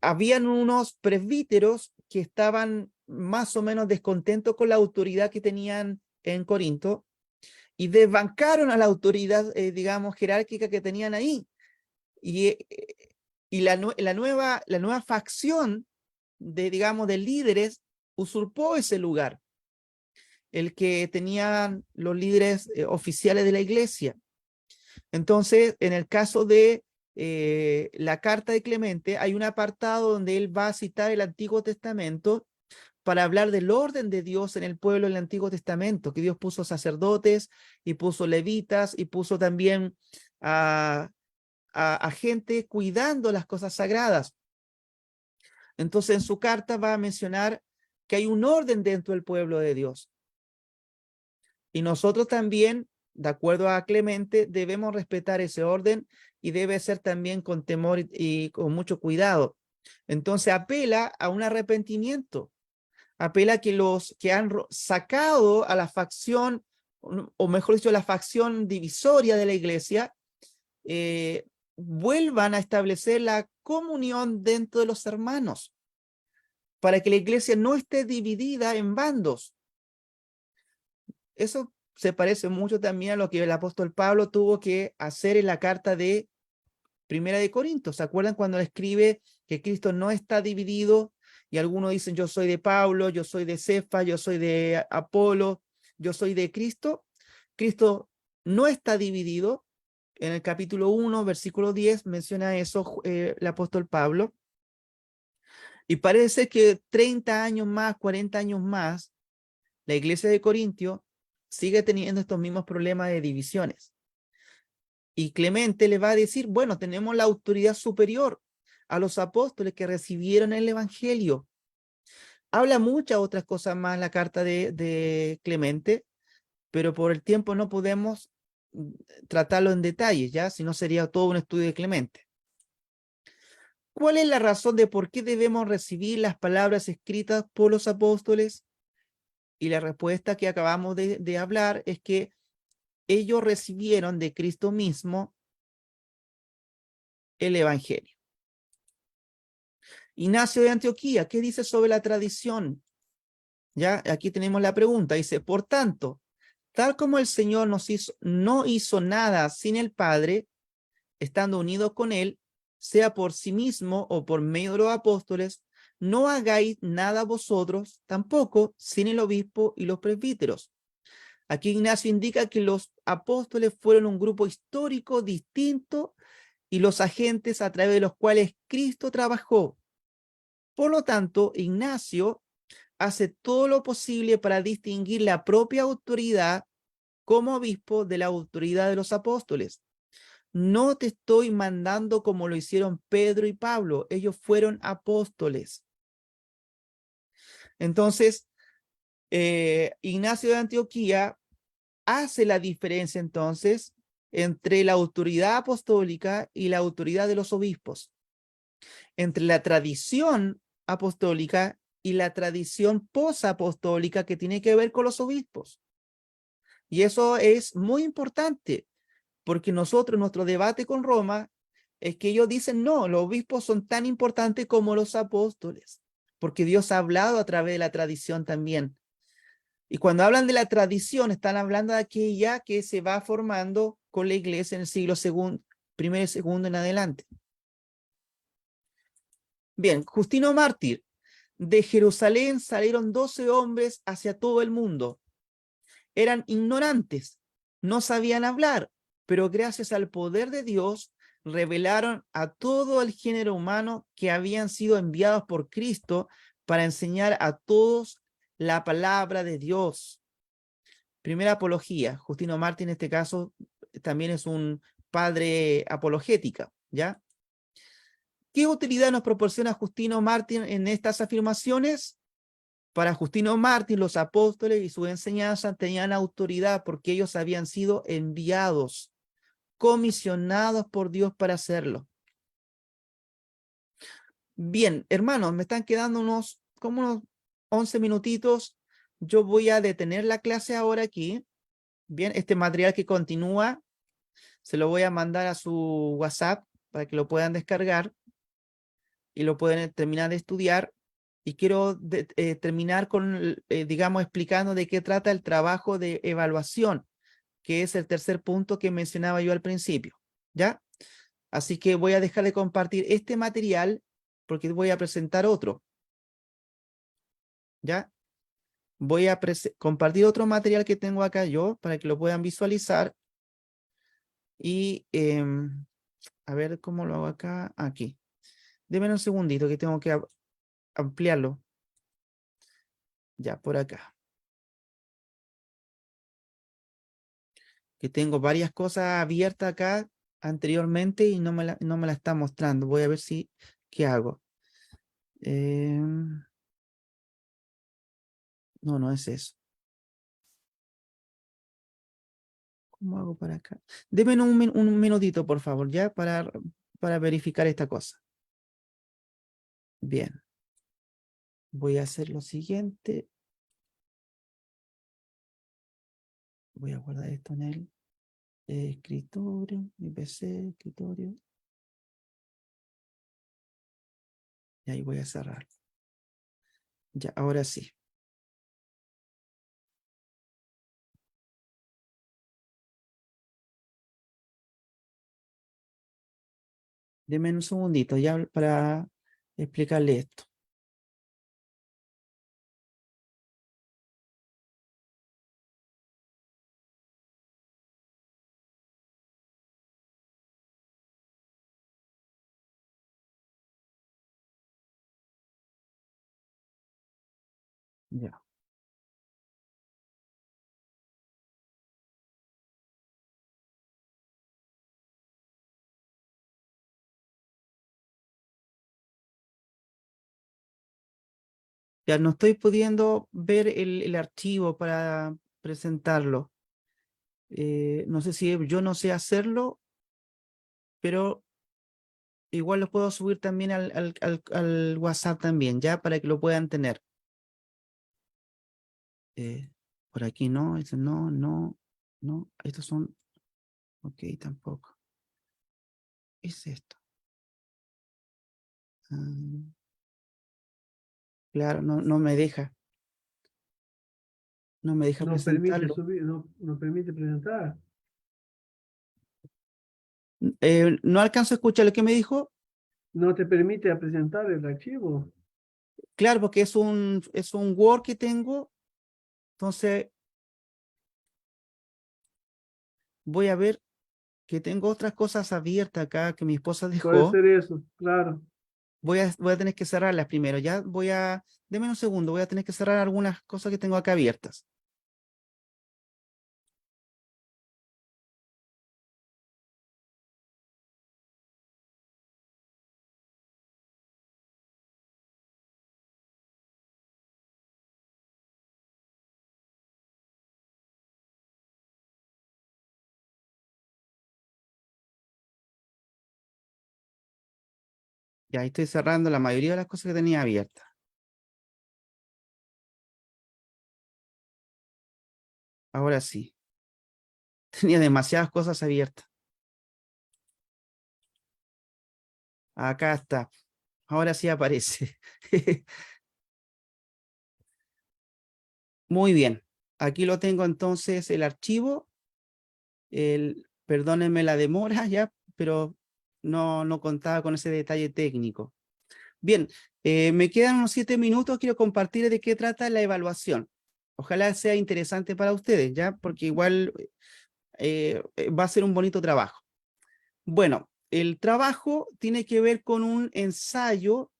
Habían unos presbíteros que estaban más o menos descontentos con la autoridad que tenían en Corinto y desbancaron a la autoridad, digamos, jerárquica que tenían ahí. Y la nueva facción de líderes usurpó ese lugar, el que tenían los líderes oficiales de la iglesia. Entonces, en el caso de la carta de Clemente, hay un apartado donde él va a citar el Antiguo Testamento para hablar del orden de Dios en el pueblo del Antiguo Testamento, que Dios puso sacerdotes y puso levitas y puso también a gente cuidando las cosas sagradas. Entonces en su carta va a mencionar que hay un orden dentro del pueblo de Dios. Y nosotros también, de acuerdo a Clemente, debemos respetar ese orden y debe ser también con temor y con mucho cuidado. Entonces apela a un arrepentimiento, apela a que los que han sacado a la facción, o mejor dicho, la facción divisoria de la iglesia, vuelvan a establecer la comunión dentro de los hermanos, para que la iglesia no esté dividida en bandos. Eso se parece mucho también a lo que el apóstol Pablo tuvo que hacer en la carta de Primera de Corintios. ¿Se acuerdan cuando escribe que Cristo no está dividido? Y algunos dicen, yo soy de Pablo, yo soy de Cefas, yo soy de Apolo, yo soy de Cristo. Cristo no está dividido. En el capítulo 1, versículo 10, menciona eso el apóstol Pablo. Y parece que 30 años más, 40 años más, la iglesia de Corintio sigue teniendo estos mismos problemas de divisiones. Y Clemente le va a decir, bueno, tenemos la autoridad superior a los apóstoles que recibieron el evangelio. Habla muchas otras cosas más la carta de Clemente, pero por el tiempo no podemos tratarlo en detalle, ¿ya? Si no sería todo un estudio de Clemente. ¿Cuál es la razón de por qué debemos recibir las palabras escritas por los apóstoles? Y la respuesta que acabamos de hablar es que ellos recibieron de Cristo mismo el evangelio. Ignacio de Antioquía, ¿qué dice sobre la tradición? Ya, aquí tenemos la pregunta. Dice, por tanto, tal como el Señor no hizo nada sin el Padre, estando unidos con Él, sea por sí mismo o por medio de los apóstoles, no hagáis nada vosotros, tampoco sin el obispo y los presbíteros. Aquí Ignacio indica que los apóstoles fueron un grupo histórico distinto y los agentes a través de los cuales Cristo trabajó. Por lo tanto, Ignacio hace todo lo posible para distinguir la propia autoridad como obispo de la autoridad de los apóstoles. No te estoy mandando como lo hicieron Pedro y Pablo. Ellos fueron apóstoles. Entonces, Ignacio de Antioquía hace la diferencia entonces entre la autoridad apostólica y la autoridad de los obispos, entre la tradición apostólica y la tradición posapostólica que tiene que ver con los obispos. Y eso es muy importante, porque nosotros, nuestro debate con Roma, es que ellos dicen, no, los obispos son tan importantes como los apóstoles, porque Dios ha hablado a través de la tradición también. Y cuando hablan de la tradición, están hablando de aquella que se va formando con la iglesia en el siglo primero y segundo en adelante. Bien, Justino Mártir. De Jerusalén salieron 12 hombres hacia todo el mundo. Eran ignorantes, no sabían hablar, pero gracias al poder de Dios revelaron a todo el género humano que habían sido enviados por Cristo para enseñar a todos la palabra de Dios. Primera apología. Justino Mártir en este caso también es un padre apologética, ¿ya? ¿Qué utilidad nos proporciona Justino Mártir en estas afirmaciones? Para Justino Mártir, los apóstoles y su enseñanza tenían autoridad porque ellos habían sido enviados, comisionados por Dios para hacerlo. Bien, hermanos, me están quedando unos 11 minutitos. Yo voy a detener la clase ahora aquí. Bien, este material que continúa, se lo voy a mandar a su WhatsApp para que lo puedan descargar y lo pueden terminar de estudiar. Y quiero terminar con, digamos, explicando de qué trata el trabajo de evaluación, que es el tercer punto que mencionaba yo al principio, ¿ya? Así que voy a dejar de compartir este material porque voy a presentar otro, ¿ya? Voy a compartir otro material que tengo acá yo para que lo puedan visualizar. Y a ver cómo lo hago acá. Aquí. Deme un segundito que tengo que ampliarlo. Ya, por acá. Que tengo varias cosas abiertas acá anteriormente y no me la está mostrando. Voy a ver si, ¿qué hago? No, no es eso. ¿Cómo hago para acá? Deme un minutito, por favor, ya, para verificar esta cosa. Bien. Voy a hacer lo siguiente. Voy a guardar esto en el escritorio, mi PC, escritorio. Y ahí voy a cerrar. Ya, ahora sí. Deme un segundito ya para explicarle esto. Ya. Ya no estoy pudiendo ver el archivo para presentarlo. No sé si yo no sé hacerlo, pero igual lo puedo subir también al WhatsApp también, ya, para que lo puedan tener. Por aquí no, eso no, no, no. Estos son, ok, tampoco. ¿Qué es esto? Ah, claro, no me deja. No me deja No permite presentarlo. subir, no permite presentar. No alcanzo a escuchar lo que me dijo. No te permite presentar el archivo. Claro, porque es un Word que tengo. Entonces, voy a ver que tengo otras cosas abiertas acá que mi esposa Puede dejó. ser eso, claro. Voy a tener que cerrarlas primero. Ya deme un segundo, voy a tener que cerrar algunas cosas que tengo acá abiertas. Ya ahí estoy cerrando la mayoría de las cosas que tenía abiertas. Ahora sí. Tenía demasiadas cosas abiertas. Acá está. Ahora sí aparece. Muy bien. Aquí lo tengo entonces el archivo. Perdónenme la demora ya, pero no contaba con ese detalle técnico. Bien, me quedan unos 7 minutos. Quiero compartir de qué trata la evaluación. Ojalá sea interesante para ustedes, ¿ya? Porque igual va a ser un bonito trabajo. Bueno, el trabajo tiene que ver con un ensayo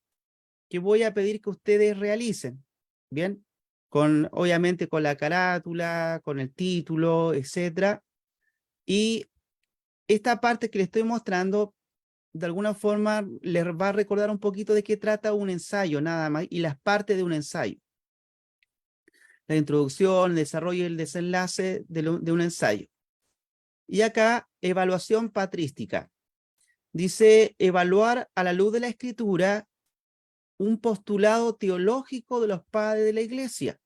que voy a pedir que ustedes realicen, ¿bien? Obviamente con la carátula, con el título, etcétera. Y esta parte que les estoy mostrando, de alguna forma, les va a recordar un poquito de qué trata un ensayo, nada más, y las partes de un ensayo. La introducción, el desarrollo y el desenlace de un ensayo. Y acá, evaluación patrística. Dice, evaluar a la luz de la escritura un postulado teológico de los padres de la iglesia.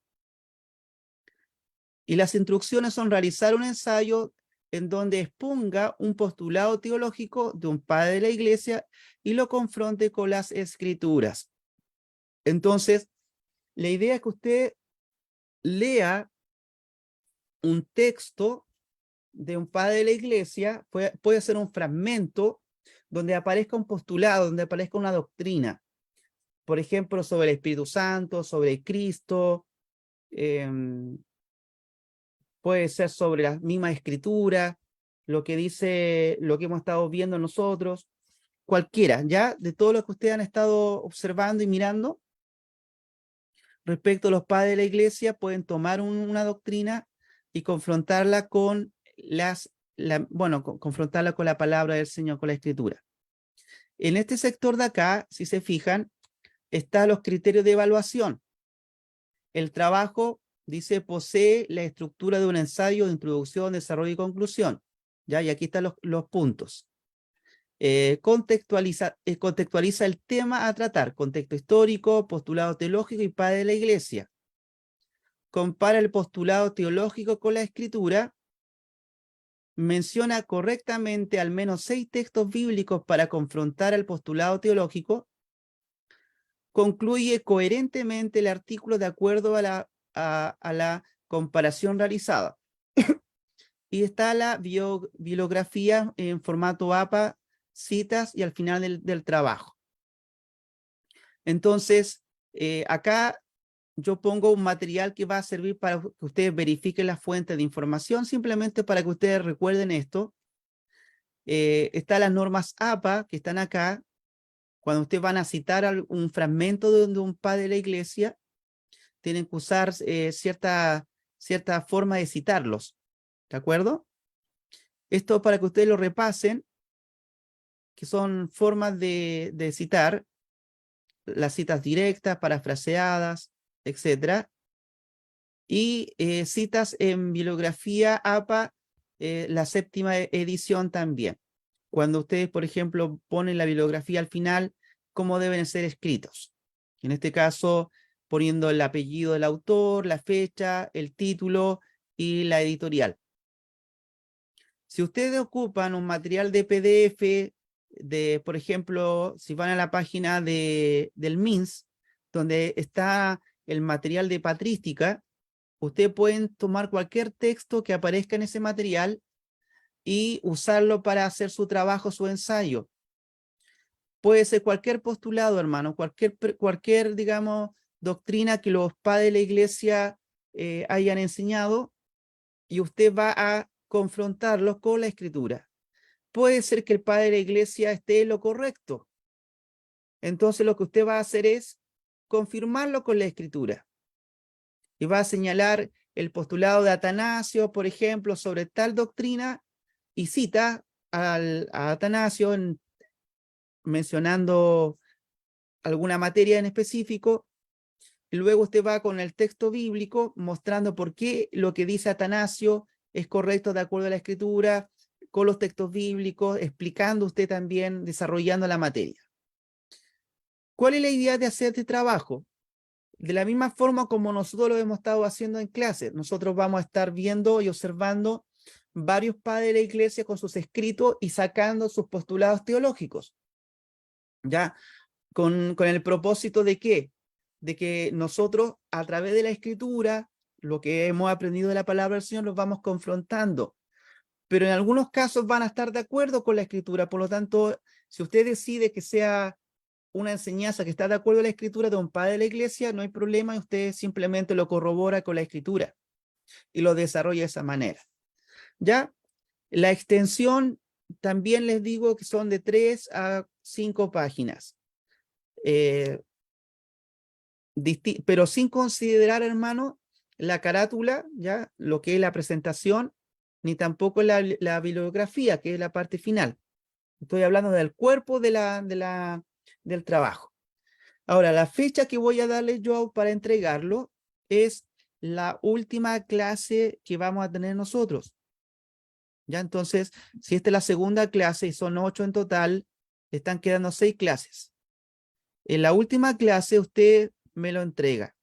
Y las instrucciones son realizar un ensayo en donde exponga un postulado teológico de un padre de la iglesia y lo confronte con las escrituras. Entonces, la idea es que usted lea un texto de un padre de la iglesia, puede ser un fragmento donde aparezca un postulado, donde aparezca una doctrina. Por ejemplo, sobre el Espíritu Santo, sobre Cristo, puede ser sobre la misma escritura, lo que dice, lo que hemos estado viendo nosotros, cualquiera, ya de todo lo que ustedes han estado observando y mirando respecto a los padres de la iglesia, pueden tomar una doctrina y confrontarla con confrontarla con la palabra del Señor, con la escritura. En este sector de acá, si se fijan, están los criterios de evaluación. El trabajo, dice, posee la estructura de un ensayo de introducción, desarrollo y conclusión. ¿Ya? Y aquí están los puntos. Contextualiza el tema a tratar, contexto histórico, postulado teológico y padre de la iglesia. Compara el postulado teológico con la escritura. Menciona correctamente al menos 6 textos bíblicos para confrontar el postulado teológico. Concluye coherentemente el artículo de acuerdo a la comparación realizada. Y está la bibliografía en formato APA, citas y al final del trabajo. Entonces, acá yo pongo un material que va a servir para que ustedes verifiquen la fuente de información, simplemente para que ustedes recuerden esto. Están las normas APA que están acá. Cuando ustedes van a citar un fragmento de un padre de la iglesia, tienen que usar cierta forma de citarlos. ¿De acuerdo? Esto para que ustedes lo repasen, que son formas de citar, las citas directas, parafraseadas, etc. Y citas en bibliografía APA, la 7ª edición también. Cuando ustedes, por ejemplo, ponen la bibliografía al final, cómo deben ser escritos. En este caso, poniendo el apellido del autor, la fecha, el título y la editorial. Si ustedes ocupan un material de PDF, por ejemplo, si van a la página del MINS, donde está el material de patrística, ustedes pueden tomar cualquier texto que aparezca en ese material y usarlo para hacer su trabajo, su ensayo. Puede ser cualquier postulado, hermano, cualquier, digamos, doctrina que los padres de la iglesia hayan enseñado, y usted va a confrontarlos con la escritura. Puede ser que el padre de la iglesia esté en lo correcto. Entonces lo que usted va a hacer es confirmarlo con la escritura. Y va a señalar el postulado de Atanasio, por ejemplo, sobre tal doctrina, y cita a Atanasio mencionando alguna materia en específico. Y luego usted va con el texto bíblico mostrando por qué lo que dice Atanasio es correcto de acuerdo a la escritura, con los textos bíblicos, explicando usted también, desarrollando la materia. ¿Cuál es la idea de hacer este trabajo? De la misma forma como nosotros lo hemos estado haciendo en clase, nosotros vamos a estar viendo y observando varios padres de la iglesia con sus escritos y sacando sus postulados teológicos. ¿Ya? Con el propósito de ¿qué? De que nosotros, a través de la escritura, lo que hemos aprendido de la palabra del Señor, los vamos confrontando. Pero en algunos casos van a estar de acuerdo con la escritura. Por lo tanto, si usted decide que sea una enseñanza que está de acuerdo a la escritura de un padre de la iglesia, no hay problema, y usted simplemente lo corrobora con la escritura y lo desarrolla de esa manera. ¿Ya? La extensión, también les digo que son de 3 a 5 páginas. Pero sin considerar, hermano, la carátula, ya, lo que es la presentación, ni tampoco la bibliografía, que es la parte final. Estoy hablando del cuerpo del trabajo. Ahora, la fecha que voy a darle yo para entregarlo es la última clase que vamos a tener nosotros. Ya, entonces, si esta es la segunda clase y son 8 en total, están quedando 6 clases. En la última clase usted me lo entrega.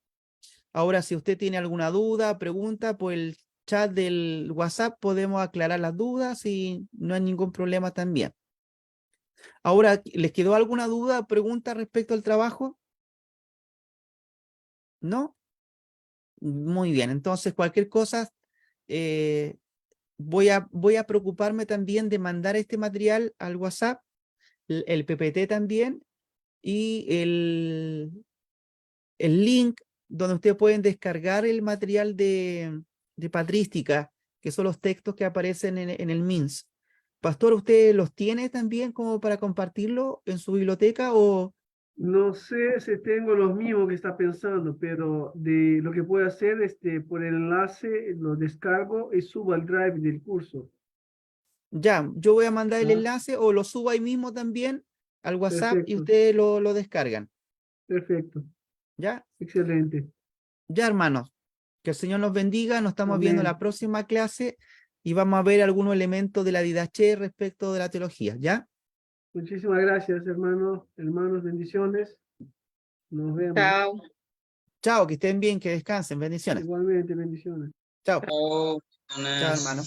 Ahora, si usted tiene alguna duda, pregunta, por el chat del WhatsApp podemos aclarar las dudas y no hay ningún problema también. Ahora, ¿les quedó alguna duda o pregunta respecto al trabajo? ¿No? Muy bien, entonces cualquier cosa, voy a preocuparme también de mandar este material al WhatsApp, el PPT también, y el link donde ustedes pueden descargar el material de patrística, que son los textos que aparecen en el MINS. Pastor, ¿usted los tiene también como para compartirlo en su biblioteca o No sé si tengo los mismos que está pensando, pero de lo que puedo hacer, por el enlace lo descargo y subo al drive del curso. ya? Yo voy a mandar el ¿Ah? enlace o lo subo ahí mismo también al WhatsApp y Perfecto, ustedes lo descargan. perfecto, ¿Ya? excelente. Ya, hermanos. Que el Señor nos bendiga. Nos estamos viendo en la Amén. próxima clase y vamos a ver algunos elementos de la didaché respecto de la teología. ¿Ya? Muchísimas gracias, hermanos, hermanos, bendiciones. Nos vemos. Chao. Chao, que estén bien, que descansen. Bendiciones. Igualmente, bendiciones. Chao. Oh, Chao, hermano.